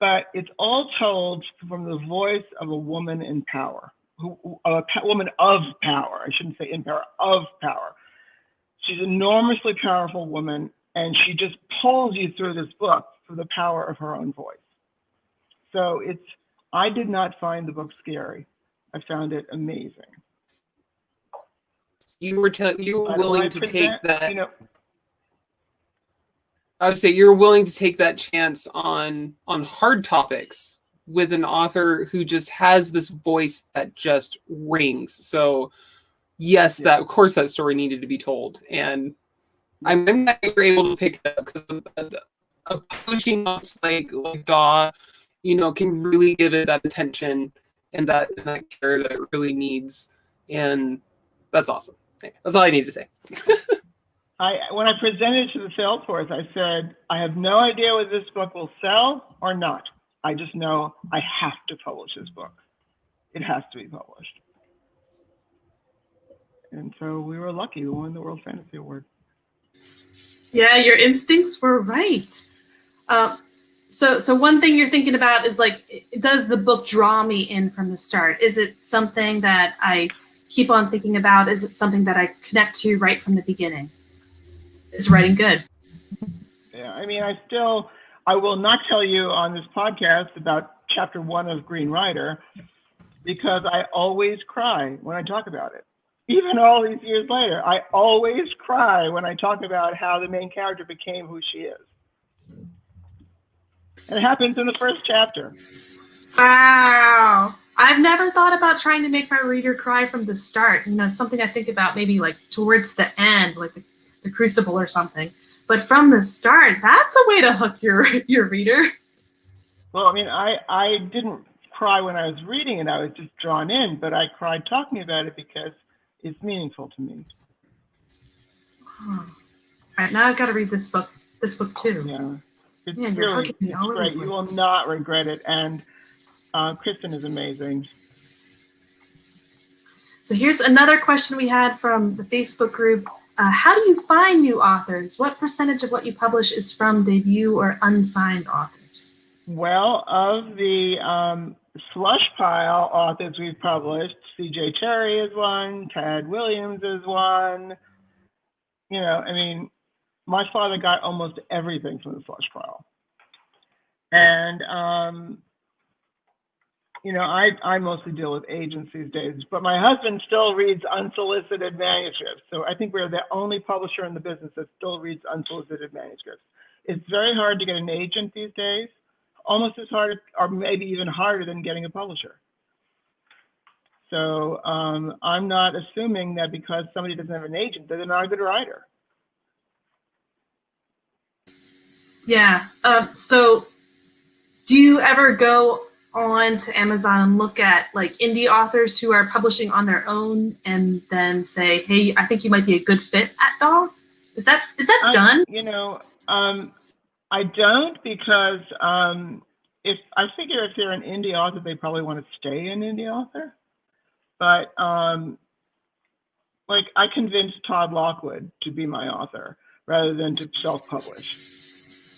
But it's all told from the voice of a woman in power, a woman of power. I shouldn't say in power, of power. She's an enormously powerful woman, and she just pulls you through this book for the power of her own voice. So I did not find the book scary. I found it amazing. You were willing to take that. I would say you're willing to take that chance on hard topics with an author who just has this voice that just rings. So yes, of course that story needed to be told. And I'm glad you were able to pick it up, because a publishing house like DAW, can really give it that attention and that care that it really needs. And that's awesome. That's all I need to say. When I presented to the sales force, I said, I have no idea whether this book will sell or not. I just know I have to publish this book. It has to be published. And so we were lucky. We won the World Fantasy Award. Yeah, your instincts were right. So one thing you're thinking about is, like, does the book draw me in from the start? Is it something that I keep on thinking about? Is it something that I connect to right from the beginning? Is writing good? Yeah, I mean, I will not tell you on this podcast about chapter 1 of Green Rider, because I always cry when I talk about it. Even all these years later, I always cry when I talk about how the main character became who she is. And it happens in the first chapter. Wow. I've never thought about trying to make my reader cry from the start. Something I think about maybe like towards the end, like the Crucible or something. But from the start, that's a way to hook your reader. Well, I mean, I didn't cry when I was reading it. I was just drawn in, but I cried talking about it because it's meaningful to me. All right, now I've got to read this book too. Yeah, it's great. You will not regret it. And Kristen is amazing. So here's another question we had from the Facebook group. How do you find new authors? What percentage of what you publish is from debut or unsigned authors? Well, of the slush pile authors we've published, CJ Cherry is one, Tad Williams is one. My father got almost everything from the slush pile. And I mostly deal with agents these days, but my husband still reads unsolicited manuscripts. So I think we're the only publisher in the business that still reads unsolicited manuscripts. It's very hard to get an agent these days, almost as hard, or maybe even harder than getting a publisher. So I'm not assuming that because somebody doesn't have an agent, that they're not a good writer. Yeah. So do you ever go on to Amazon and look at like indie authors who are publishing on their own and then say, hey, I think you might be a good fit at DAW? Is that done? I don't, because if they're an indie author, they probably want to stay an indie author. But like I convinced Todd Lockwood to be my author rather than to self-publish.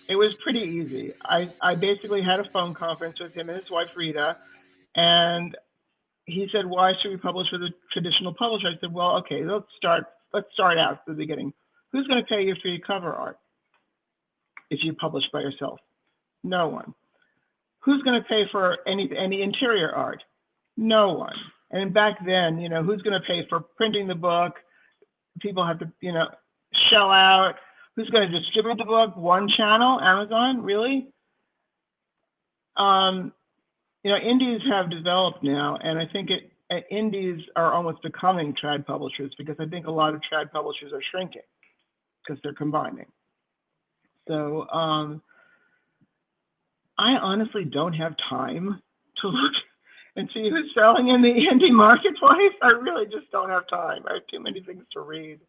It was pretty easy. I basically had a phone conference with him and his wife Rita, and he said, "Why should we publish with a traditional publisher?" I said, "Well, okay, let's start out at the beginning. Who's going to pay you for your cover art if you publish by yourself? No one. Who's going to pay for any interior art? No one. And back then, who's going to pay for printing the book? People have to, shell out. Who's going to distribute the book? One channel, Amazon, really?" Indies have developed now, and I think indies are almost becoming trad publishers, because I think a lot of trad publishers are shrinking because they're combining. So I honestly don't have time to look and see who's selling in the indie marketplace. I really just don't have time. I have too many things to read.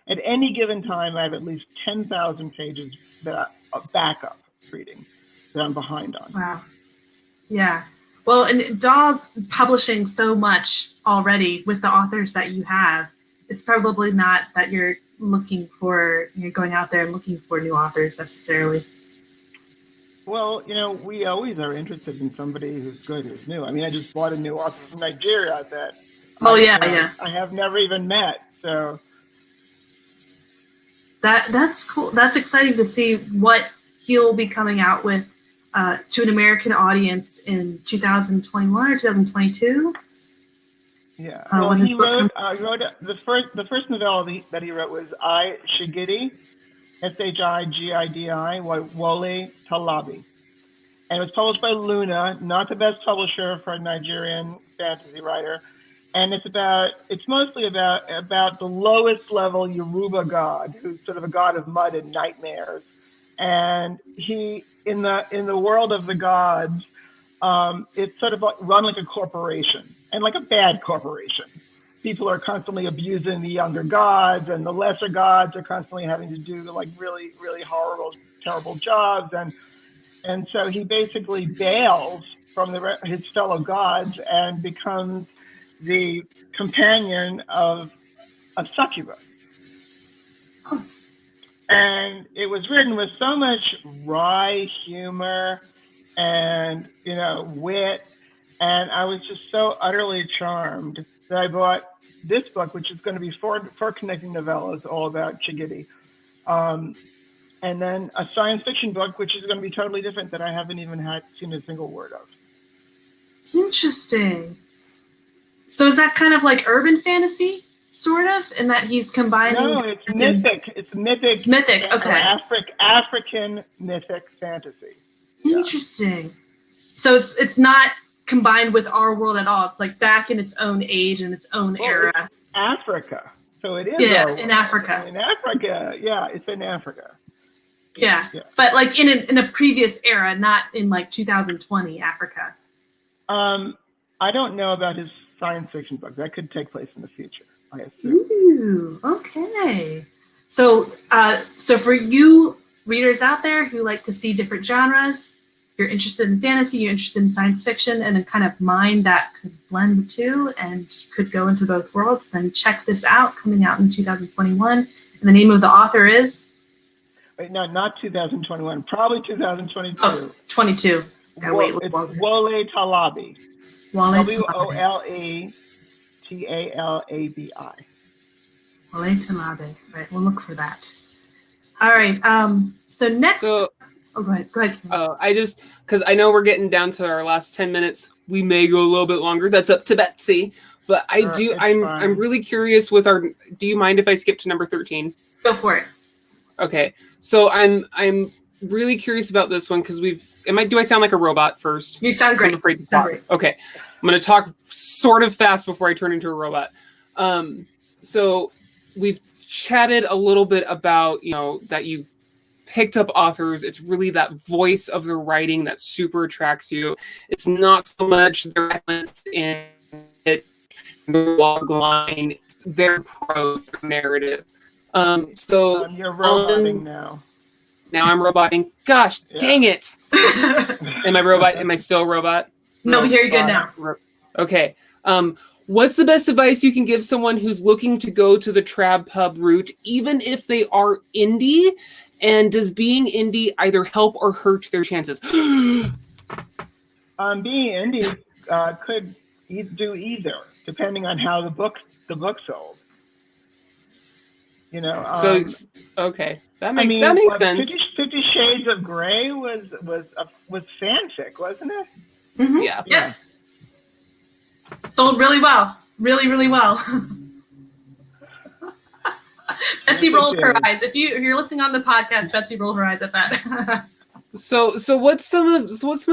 At any given time, I have at least 10,000 pages that backup reading that I'm behind on. Wow. Yeah. Well, and DAW's publishing so much already with the authors that you have. It's probably not that you're going out there and looking for new authors necessarily. Well, we always are interested in somebody who's good, who's new. I mean, I just bought a new author from Nigeria that I have never even met. So that's cool. That's exciting to see what he'll be coming out with to an American audience in 2021 or 2022. Yeah. Well, he wrote the first novella that he wrote was Ishiggity, Shigidi, Wole Talabi. And it was published by Luna, not the best publisher for a Nigerian fantasy writer. And it's mostly about the lowest level Yoruba god, who's sort of a god of mud and nightmares. And he, in the world of the gods, it's sort of run like a corporation, and like a bad corporation. People are constantly abusing the younger gods, and the lesser gods are constantly having to do like really, really horrible, terrible jobs. And so he basically bails from his fellow gods and becomes the companion of succubus. And it was written with so much wry humor and wit, and I was just so utterly charmed that I bought this book, which is going to be four connecting novellas all about Chigidi, and then a science fiction book, which is going to be totally different, that I haven't even seen a single word of. Interesting. So is that kind of like urban fantasy, sort of, in that he's combining? No, it's mythic. It's mythic. It's mythic. Okay. African mythic fantasy. Interesting. Yeah. So it's not combined with our world at all. It's like back in its own age and its own era. It's Africa. So it is. Yeah, in Africa. In Africa. Yeah, it's in Africa. Yeah. But like in a previous era, not in like 2020 Africa. I don't know about his science fiction book. That could take place in the future, I assume. Ooh, okay. So for you readers out there who like to see different genres, you're interested in fantasy, you're interested in science fiction, and a kind of mind that could blend the two and could go into both worlds, then check this out, coming out in 2021. And the name of the author is? Wait, no, not 2021, probably 2022. Oh, 22. It's Wole Talabi. WoleTalabi. Wole Talabi. Right, we'll look for that. All right. So next. So Oh, go ahead. Go ahead. Because I know we're getting down to our last 10 minutes. We may go a little bit longer. That's up to Betsy. But I'm really curious with our. Do you mind if I skip to number 13? Go for it. Okay, so I'm really curious about this one because do I sound like a robot first? You sound great. I'm afraid to talk. Okay, I'm going to talk sort of fast before I turn into a robot. So we've chatted a little bit about, that you've picked up authors. It's really that voice of the writing that super attracts you. It's not so much their excellence in it, the log line, their prose narrative. So you're roboting now. Now I'm roboting. Gosh, dang it! Am I robot? Am I still a robot? No, we hear you good now. Okay. What's the best advice you can give someone who's looking to go to the trad pub route, even if they are indie? And does being indie either help or hurt their chances? Being indie could do either, depending on how the book sold. Okay, that makes sense. 50 Shades of Grey was fanfic, wasn't it? Mm-hmm. Yeah. Sold really well, really well. Betsy rolled her eyes. If you're listening on the podcast, Betsy rolled her eyes at that. So what's some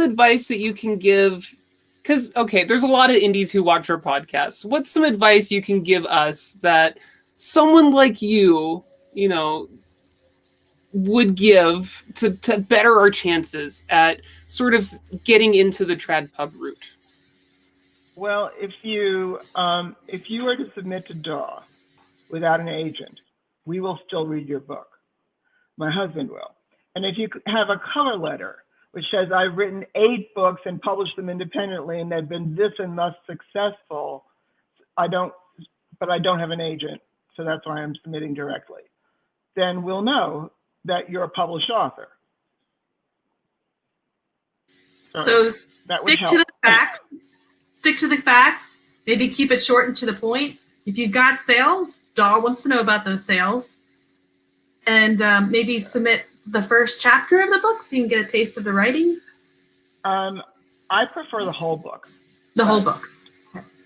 advice that you can give? Because there's a lot of indies who watch our podcasts. What's some advice you can give us that someone like you, would give to better our chances at sort of getting into the trad pub route? Well, if you were to submit to DAW without an agent, we will still read your book. My husband will. And if you have a cover letter which says I've written 8 books and published them independently and they've been this and thus successful, I don't have an agent, so that's why I'm submitting directly, then we'll know that you're a published author. So stick to the facts. Stick to the facts. Maybe keep it short and to the point. If you've got sales, DAW wants to know about those sales. And maybe submit the first chapter of the book so you can get a taste of the writing. I prefer the whole book. The whole book.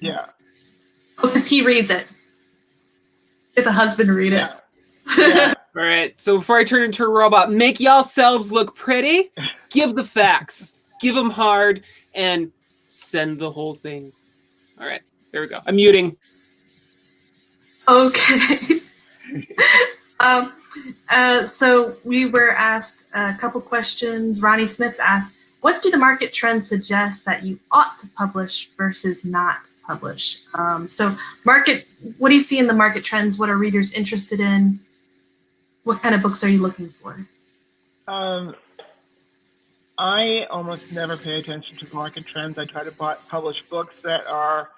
Yeah. Because he reads it. Get the husband to read it. Yeah. All right. So before I turn into a robot, make y'all selves look pretty. Give the facts. Give them hard. And send the whole thing. All right. There we go. I'm muting. Okay. So we were asked a couple questions. Ronnie Smith's asked, what do the market trends suggest that you ought to publish versus not publish? So what do you see in the market trends? What are readers interested in? What kind of books are you looking for? I almost never pay attention to the market trends. I try to publish books that are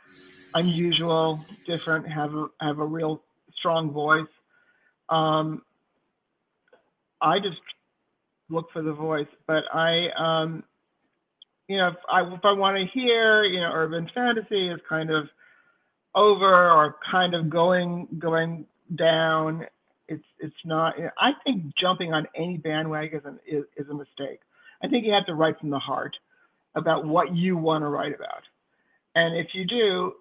unusual, different, have a real strong voice. I just look for the voice, but if I want to hear, urban fantasy is kind of over or kind of going down. It's not. I think jumping on any bandwagon is a mistake. I think you have to write from the heart about what you want to write about, and if you do,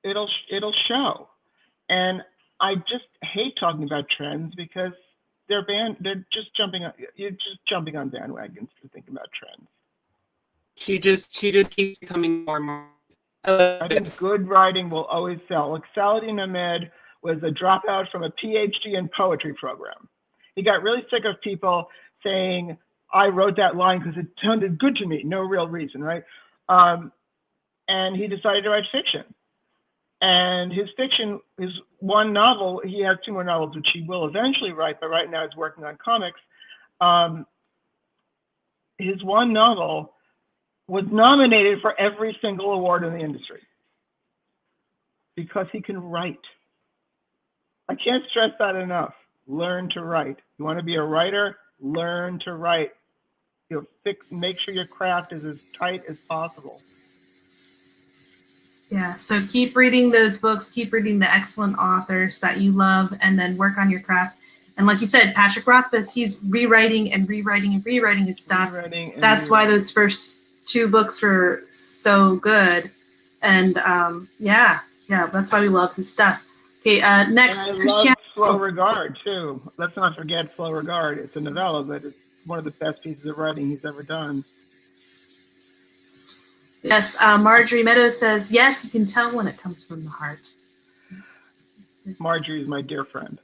it'll show. And I just hate talking about trends because they're just jumping on. You're just jumping on bandwagons to think about trends. She just keeps becoming more and more. I think good writing will always sell. Like Saladin Ahmed was a dropout from a PhD in poetry program. He got really sick of people saying, I wrote that line because it sounded good to me. No real reason, right? And he decided to write fiction. And his fiction is one novel. He has 2 more novels, which he will eventually write, but right now he's working on comics. His one novel was nominated for every single award in the industry because he can write. I can't stress that enough. Learn to write. You want to be a writer? Learn to write. Make sure your craft is as tight as possible. Yeah, so keep reading those books, keep reading the excellent authors that you love, and then work on your craft. And like you said, Patrick Rothfuss, he's rewriting and rewriting and rewriting his stuff. That's why those first 2 books were so good. And yeah, that's why we love his stuff. Okay, next, Christiana. Slow Regard, too. Let's not forget Slow Regard. It's a novella, but it's one of the best pieces of writing he's ever done. Yes, Marjorie Meadows says, yes, you can tell when it comes from the heart. Marjorie is my dear friend.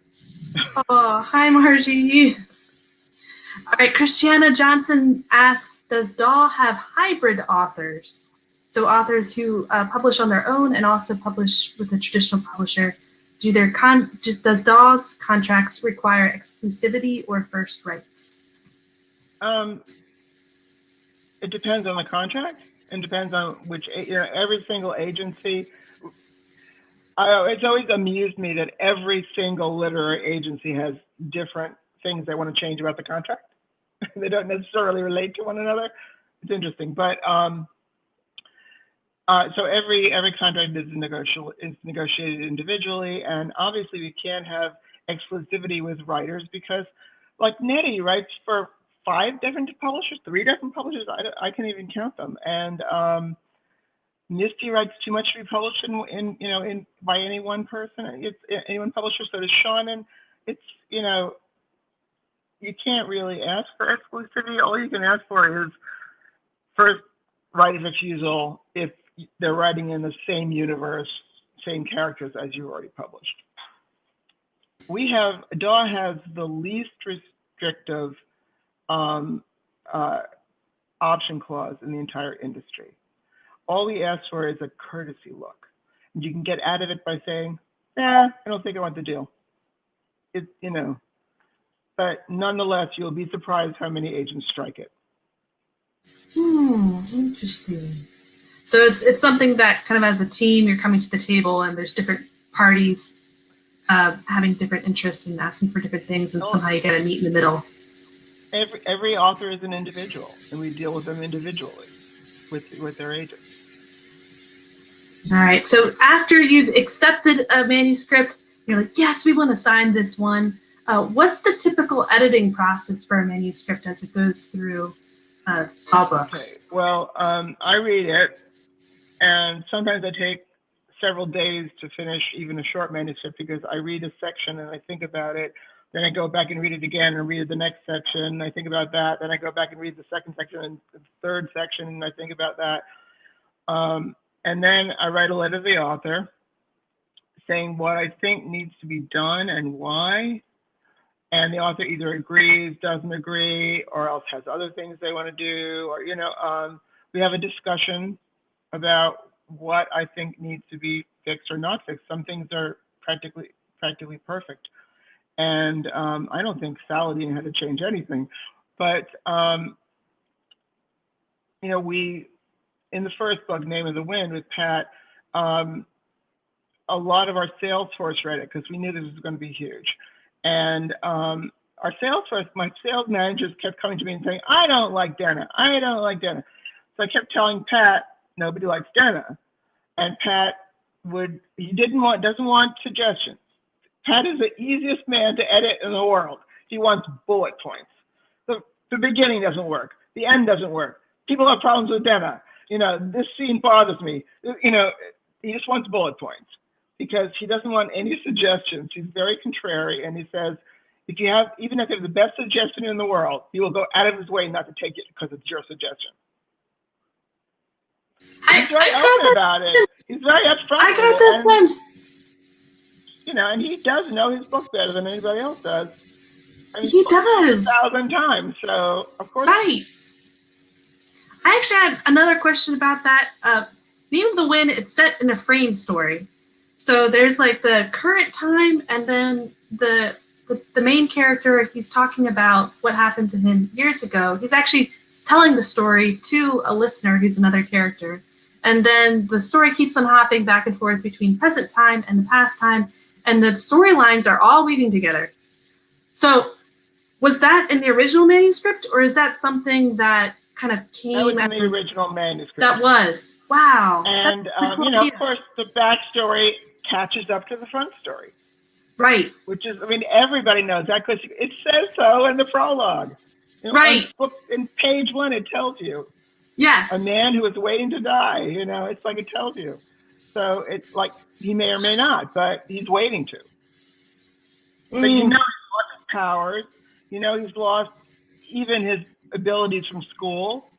Oh, hi, Margie. All right, Christiana Johnson asks, does DAW have hybrid authors? So authors who publish on their own and also publish with a traditional publisher. Does DAW's contracts require exclusivity or first rights? It depends on the contract. It depends on which, every single agency. It's always amused me that every single literary agency has different things they want to change about the contract. They don't necessarily relate to one another. It's interesting, but so every contract is negotiated individually, and obviously we can't have exclusivity with writers because, like, Nnedi writes for 5 different publishers, 3 different publishers. I can't even count them, and Misty writes too much to be published in by any one person. It's any one publisher. So does Sean, and it's you can't really ask for exclusivity. All you can ask for is first right of refusal if they're writing in the same universe, same characters as you already published. DAW has the least restrictive option clause in the entire industry. All we ask for is a courtesy look. And you can get out of it by saying, I don't think I want the deal. But nonetheless, you'll be surprised how many agents strike it. Interesting. So it's something that kind of as a team, you're coming to the table and there's different parties having different interests and asking for different things, and somehow you got to meet in the middle. Every author is an individual, and we deal with them individually with their agents. All right. So after you've accepted a manuscript, you're like, yes, we want to sign this one. What's the typical editing process for a manuscript as it goes through DAW Books? Okay. Well, I read it, and sometimes I take several days to finish even a short manuscript because I read a section and I think about it. Then I go back and read it again and read the next section. I think about that. Then I go back and read the second section and the third section, and I think about that. And then I write a letter to the author saying what I think needs to be done and why. And the author either agrees, doesn't agree, or else has other things they want to do, or, we have a discussion about what I think needs to be fixed or not fixed. Some things are practically perfect. And I don't think Saladin had to change anything. But, in the first book, Name of the Wind, with Pat, a lot of our sales force read it because we knew this was going to be huge. And our sales force, my sales managers kept coming to me and saying, I don't like Denna. I don't like Denna. So I kept telling Pat, nobody likes Denna. And Pat doesn't want suggestions. Pat is the easiest man to edit in the world. He wants bullet points. The beginning doesn't work. The end doesn't work. People have problems with Denna. This scene bothers me. He just wants bullet points because he doesn't want any suggestions. He's very contrary, and he says, even if you have the best suggestion in the world, he will go out of his way not to take it because it's your suggestion. He's very open about it. He's very upfront. I got that sense. And he does know his book better than anybody else does. He does. 1,000 times, so of course. Right. I actually had another question about that. Name of the Wind, it's set in a frame story. So there's like the current time, and then the main character, he's talking about what happened to him years ago. He's actually telling the story to a listener who's another character. And then the story keeps on hopping back and forth between present time and the past time, and the storylines are all weaving together. So was that in the original manuscript, or is that something that kind of came that was in the original manuscript? That was. Wow. And, of course, the backstory catches up to the front story. Right. Which is, I mean, everybody knows that because it says so in the prologue. You know, Right. In page 1, it tells you. Yes. A man who is waiting to die, you know, it's like it tells you. So it's like he may or may not, but he's waiting to. But you know he's lost his powers. You know he's lost even his abilities from school.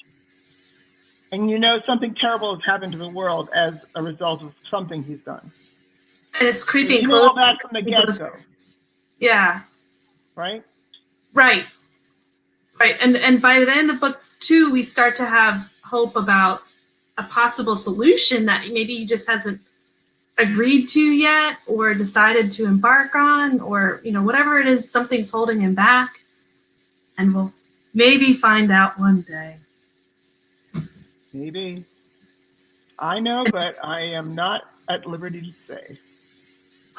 And you know something terrible has happened to the world as a result of something he's done. And it's creeping you know all that from the get-go. Yeah. Right? Right. Right. And by the end of book 2, we start to have hope about a possible solution that maybe he just hasn't agreed to yet or decided to embark on, or, you know, whatever it is, something's holding him back. And we'll maybe find out one day. Maybe. I know, but I am not at liberty to say.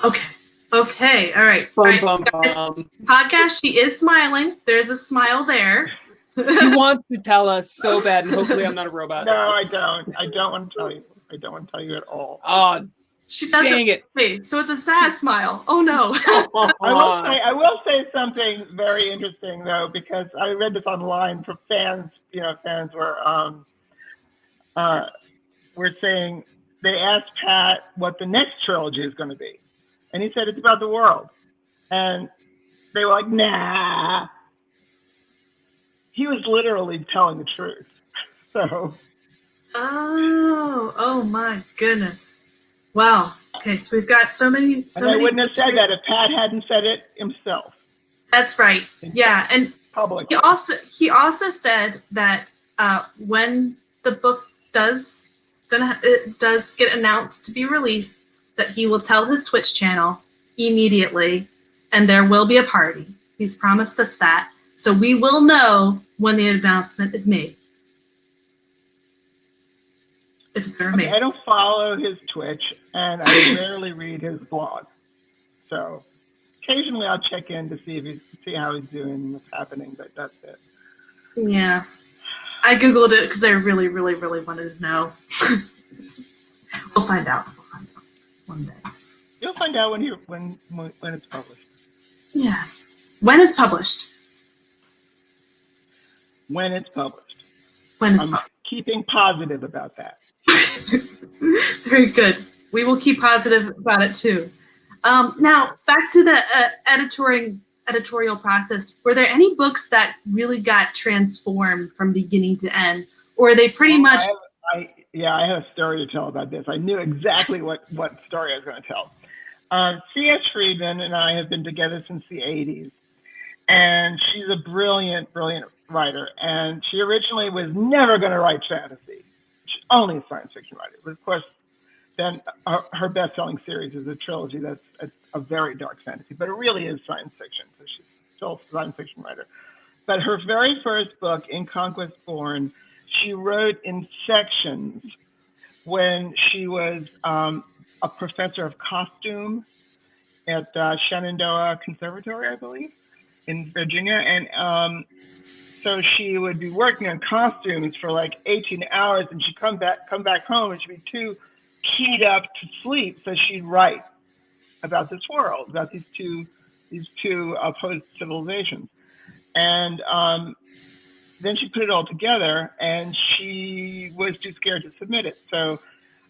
Okay. All right. Bum, All right. bum, Guys, bum. podcast, she is smiling. There's a smile there. She wants to tell us so bad, and hopefully I'm not a robot. No, I don't. I don't want to tell you. I don't want to tell you at all. Oh, She doesn't. dang it. Wait, so it's a sad smile. Oh no. I will say something very interesting though, because I read this online for fans. You know, fans were saying, they asked Pat what the next trilogy is going to be, and he said it's about the world, and they were like, nah. He was literally telling the truth. So. Oh my goodness. Wow. Okay, so we've got so many. I wouldn't have said that if Pat hadn't said it himself. That's right. Yeah, and public. He also said that when the book does get announced to be released, that he will tell his Twitch channel immediately, and there will be a party. He's promised us that, so we will know when the announcement is made. If it's ever made. I don't follow his Twitch, and I rarely read his blog. So occasionally I'll check in to see how he's doing, what's happening, but that's it. Yeah. I Googled it because I really, really, really wanted to know. We'll find out. One day. You'll find out when it's published. Yes. When it's published. When it's published. I'm keeping positive about that. Very good. We will keep positive about it too. Now, back to the editorial process. Were there any books that really got transformed from beginning to end? Or are they pretty much... I have a story to tell about this. I knew exactly what story I was going to tell. C.S. Friedman and I have been together since the 80s. And she's a brilliant, brilliant writer. And she originally was never going to write fantasy. She's only a science fiction writer. But of course, then her best-selling series is a trilogy that's a very dark fantasy. But it really is science fiction. So she's still a science fiction writer. But her very first book, In Conquest Born, she wrote in sections when she was a professor of costume at Shenandoah Conservatory, I believe, in Virginia. And so she would be working on costumes for like 18 hours, and she'd come back home and she'd be too keyed up to sleep. So she'd write about this world, about these two opposed civilizations. And then she put it all together, and she was too scared to submit it. So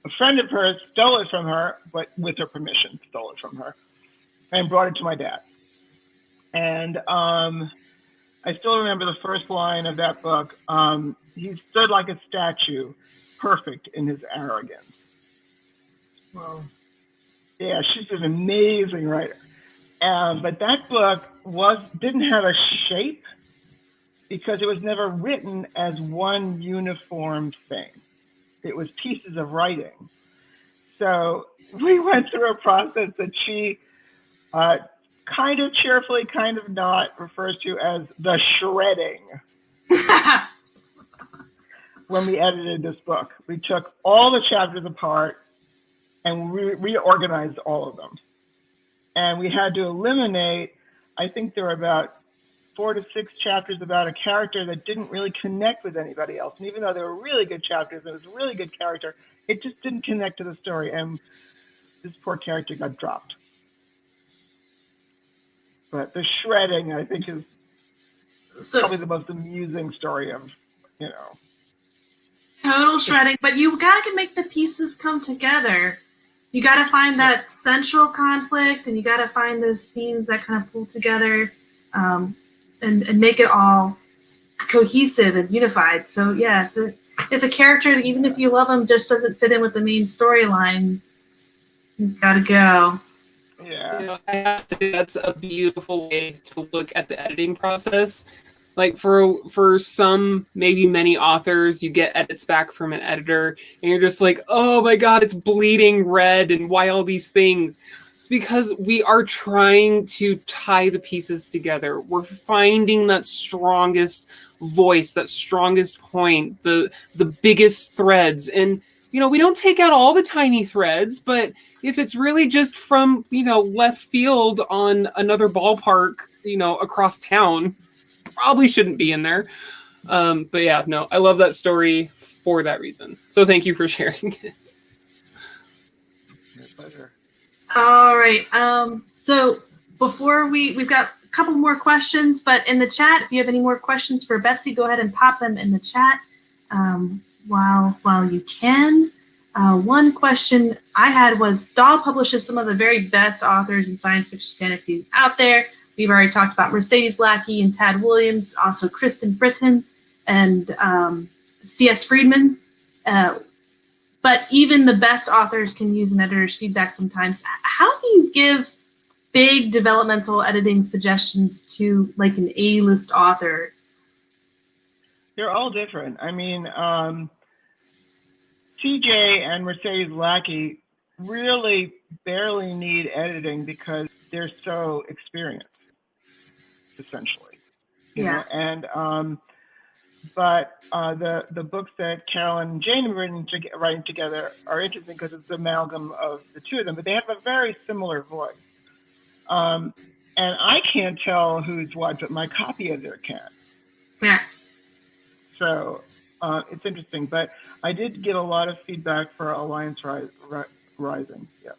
a friend of hers stole it from her, but with her permission, stole it from her, and brought it to my dad. And I still remember the first line of that book. He stood like a statue, perfect in his arrogance. Well, yeah, she's an amazing writer. But that book didn't have a shape because it was never written as one uniform thing. It was pieces of writing. So we went through a process that she kind of cheerfully, kind of not, refers to as the shredding. When we edited this book, we took all the chapters apart and we reorganized all of them. And we had to eliminate, I think there were about 4 to 6 chapters about a character that didn't really connect with anybody else. And even though they were really good chapters, it was a really good character, it just didn't connect to the story. And this poor character got dropped. But the shredding, I think, is So probably the most amusing story of, total shredding, but you gotta make the pieces come together. You gotta find that central conflict, and you gotta find those themes that kind of pull together, and make it all cohesive and unified. So yeah, if a character, even if you love him, just doesn't fit in with the main storyline, he's gotta go. Yeah. I have to say that's a beautiful way to look at the editing process. Like for some, maybe many authors, you get edits back from an editor and you're just like, oh my God, it's bleeding red and why all these things? It's because we are trying to tie the pieces together. We're finding that strongest voice, that strongest point, the biggest threads. And, we don't take out all the tiny threads, but if it's really just from, left field on another ballpark, across town, probably shouldn't be in there. But yeah, no, I love that story for that reason. So thank you for sharing it. My pleasure. All right. So before we've got a couple more questions, but in the chat, if you have any more questions for Betsy, go ahead and pop them in the chat while you can. One question I had was, DAW publishes some of the very best authors in science fiction fantasy out there. We've already talked about Mercedes Lackey and Tad Williams, also Kristen Britton and C.S. Friedman. But even the best authors can use an editor's feedback sometimes. How do you give big developmental editing suggestions to like an A-list author? They're all different. I mean, TJ and Mercedes Lackey really barely need editing because they're so experienced, essentially. You know? And but the books that Carolyn and Jane are writing together are interesting because it's the amalgam of the two of them, but they have a very similar voice. And I can't tell who's what, but my copy editor can. Yeah. So it's interesting, but I did get a lot of feedback for Alliance Rising. Yeah.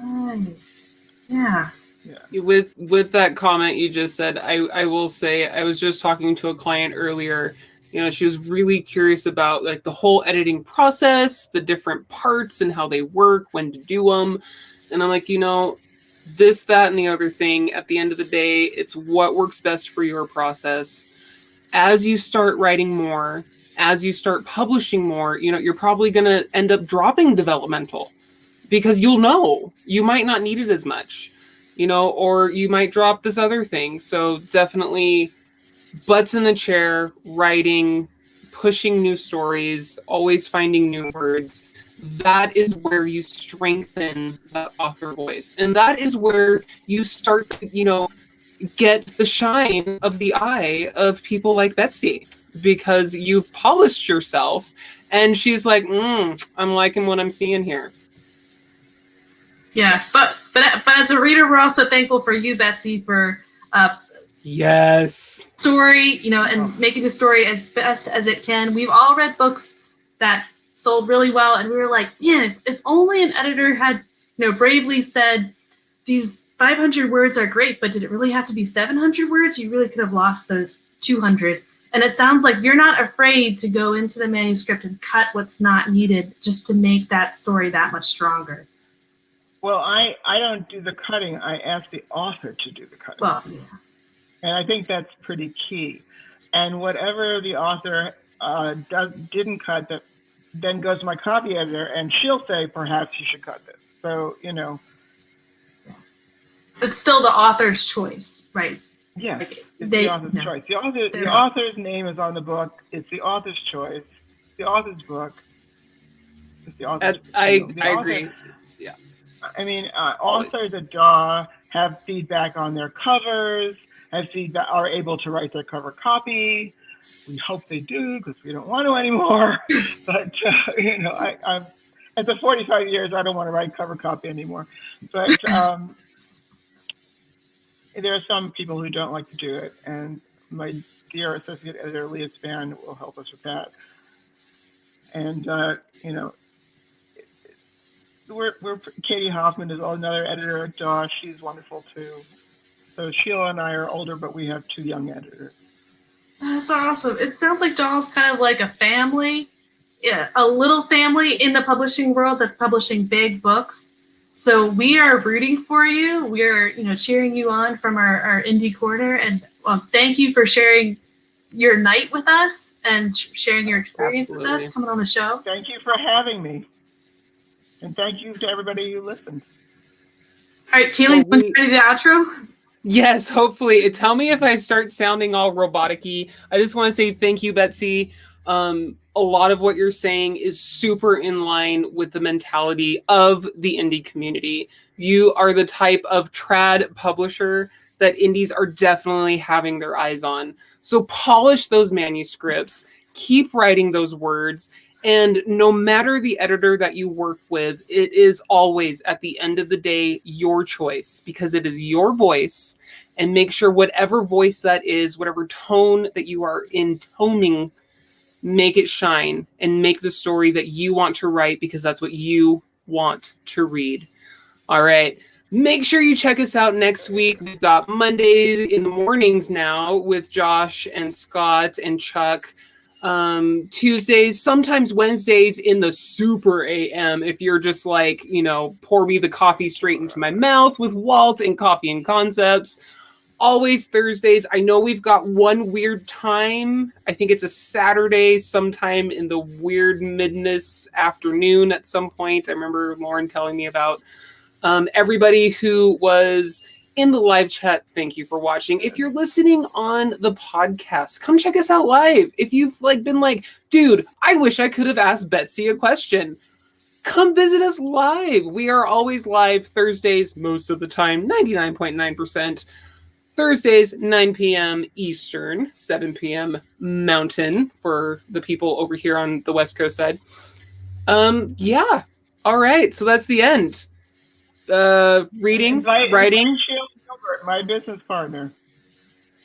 Nice. Yeah. Yeah. With that comment you just said, I will say I was just talking to a client earlier. She was really curious about like the whole editing process, the different parts and how they work, when to do them. And I'm like, this, that, and the other thing, at the end of the day, it's what works best for your process. As you start writing more, as you start publishing more, you're probably going to end up dropping developmental because you might not need it as much, or you might drop this other thing. So definitely butts in the chair, writing, pushing new stories, always finding new words. That is where you strengthen that author voice. And that is where you start to, get the shine of the eye of people like Betsy, because you've polished yourself and she's like, I'm liking what I'm seeing here. Yeah, but as a reader, we're also thankful for you, Betsy, for yes, story, and making the story as best as it can. We've all read books that sold really well, and we were like, yeah, if only an editor had, bravely said, these 500 words are great, but did it really have to be 700 words? You really could have lost those 200. And it sounds like you're not afraid to go into the manuscript and cut what's not needed just to make that story that much stronger. Well, I don't do the cutting. I ask the author to do the cutting. Well, yeah. And I think that's pretty key. And whatever the author didn't cut, that then goes to my copy editor, and she'll say, perhaps you should cut this. So, It's still the author's choice, right? Yeah, it's the author's choice. The author's name is on the book. It's the author's choice. It's the author's book. It's the author's I agree. Yeah. I mean, authors at DAW have feedback on their covers, are able to write their cover copy. We hope they do because we don't want to anymore. But, I'm at the 45 years, I don't want to write cover copy anymore. But there are some people who don't like to do it, and my dear associate editor, Leah Span, will help us with that. And, Katie Hoffman is another editor at DAW. She's wonderful too. So Sheila and I are older, but we have 2 young editors. That's awesome. It sounds like DAW's kind of like a family, a little family in the publishing world that's publishing big books. So we are rooting for you. We are, cheering you on from our indie corner. And thank you for sharing your night with us and sharing your experience with us, coming on the show. Thank you for having me. And thank you to everybody who listened. All right, Keely, want to do the outro? Yes, hopefully. Tell me if I start sounding all robotic-y. I just want to say thank you, Betsy. A lot of what you're saying is super in line with the mentality of the indie community. You are the type of trad publisher that indies are definitely having their eyes on. So polish those manuscripts, keep writing those words, and no matter the editor that you work with, it is always, at the end of the day, your choice, because it is your voice. And make sure whatever voice that is, whatever tone that you are intoning, make it shine and make the story that you want to write, because that's what you want to read. All right. Make sure you check us out next week. We've got Mondays in the mornings now with Josh and Scott and Chuck. Tuesdays, sometimes Wednesdays in the super AM. If you're just like, pour me the coffee straight into my mouth with Walt and Coffee and Concepts. Always Thursdays. I know we've got one weird time. I think it's a Saturday sometime in the weird midness afternoon at some point. I remember Lauren telling me about. Everybody who was in the live chat, thank you for watching. If you're listening on the podcast, come check us out live. If you've been like, dude, I wish I could have asked Betsy a question, come visit us live. We are always live Thursdays, most of the time, 99.9%. Thursdays, 9 p.m. Eastern, 7 p.m. Mountain for the people over here on the West Coast side. Yeah. All right. So that's the end. Writing. My business partner.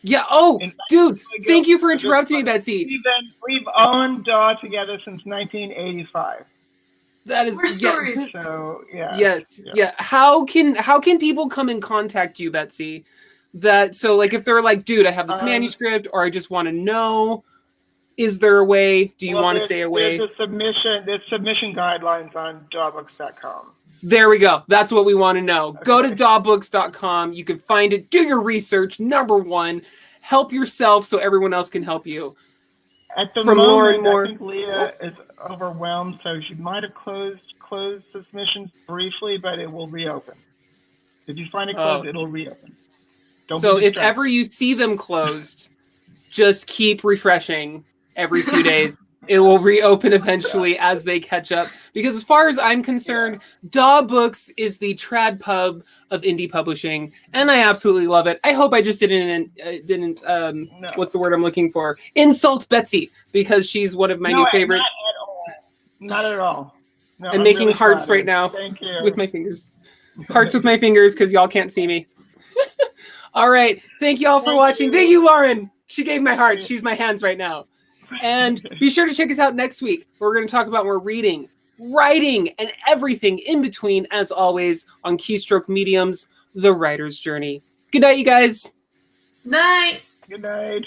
Yeah. Oh, dude, thank you for interrupting me, Betsy. We've owned DAW together since 1985. That is More stories. So yeah. Yes. Yeah. How can people come and contact you, Betsy? If they're like, dude, I have this manuscript, or I just want to know, is there a way? Do you want to say a way? There's submission guidelines on dawbooks.com. There we go. That's what we want to know. Okay. Go to dawbooks.com. You can find it. Do your research. Number one, help yourself so everyone else can help you. At the moment, I think Leah is overwhelmed, so she might have closed submissions briefly, but it will reopen. If you find it closed, it'll reopen. So if ever you see them closed, just keep refreshing every few days. It will reopen eventually as they catch up. Because as far as I'm concerned, DAW Books is the trad pub of indie publishing, and I absolutely love it. I hope I just didn't what's the word I'm looking for? Insult Betsy, because she's one of my new favorites. Not at all. No, I'm making really hearts right now. Thank you. With my fingers. Hearts with my fingers, because y'all can't see me. All right. Thank you all for watching. Thank you, Lauren. She gave my heart. She's my hands right now. And be sure to check us out next week. We're going to talk about more reading, writing, and everything in between, as always, on Keystroke Medium's The Writer's Journey. Good night, you guys. Night. Good night.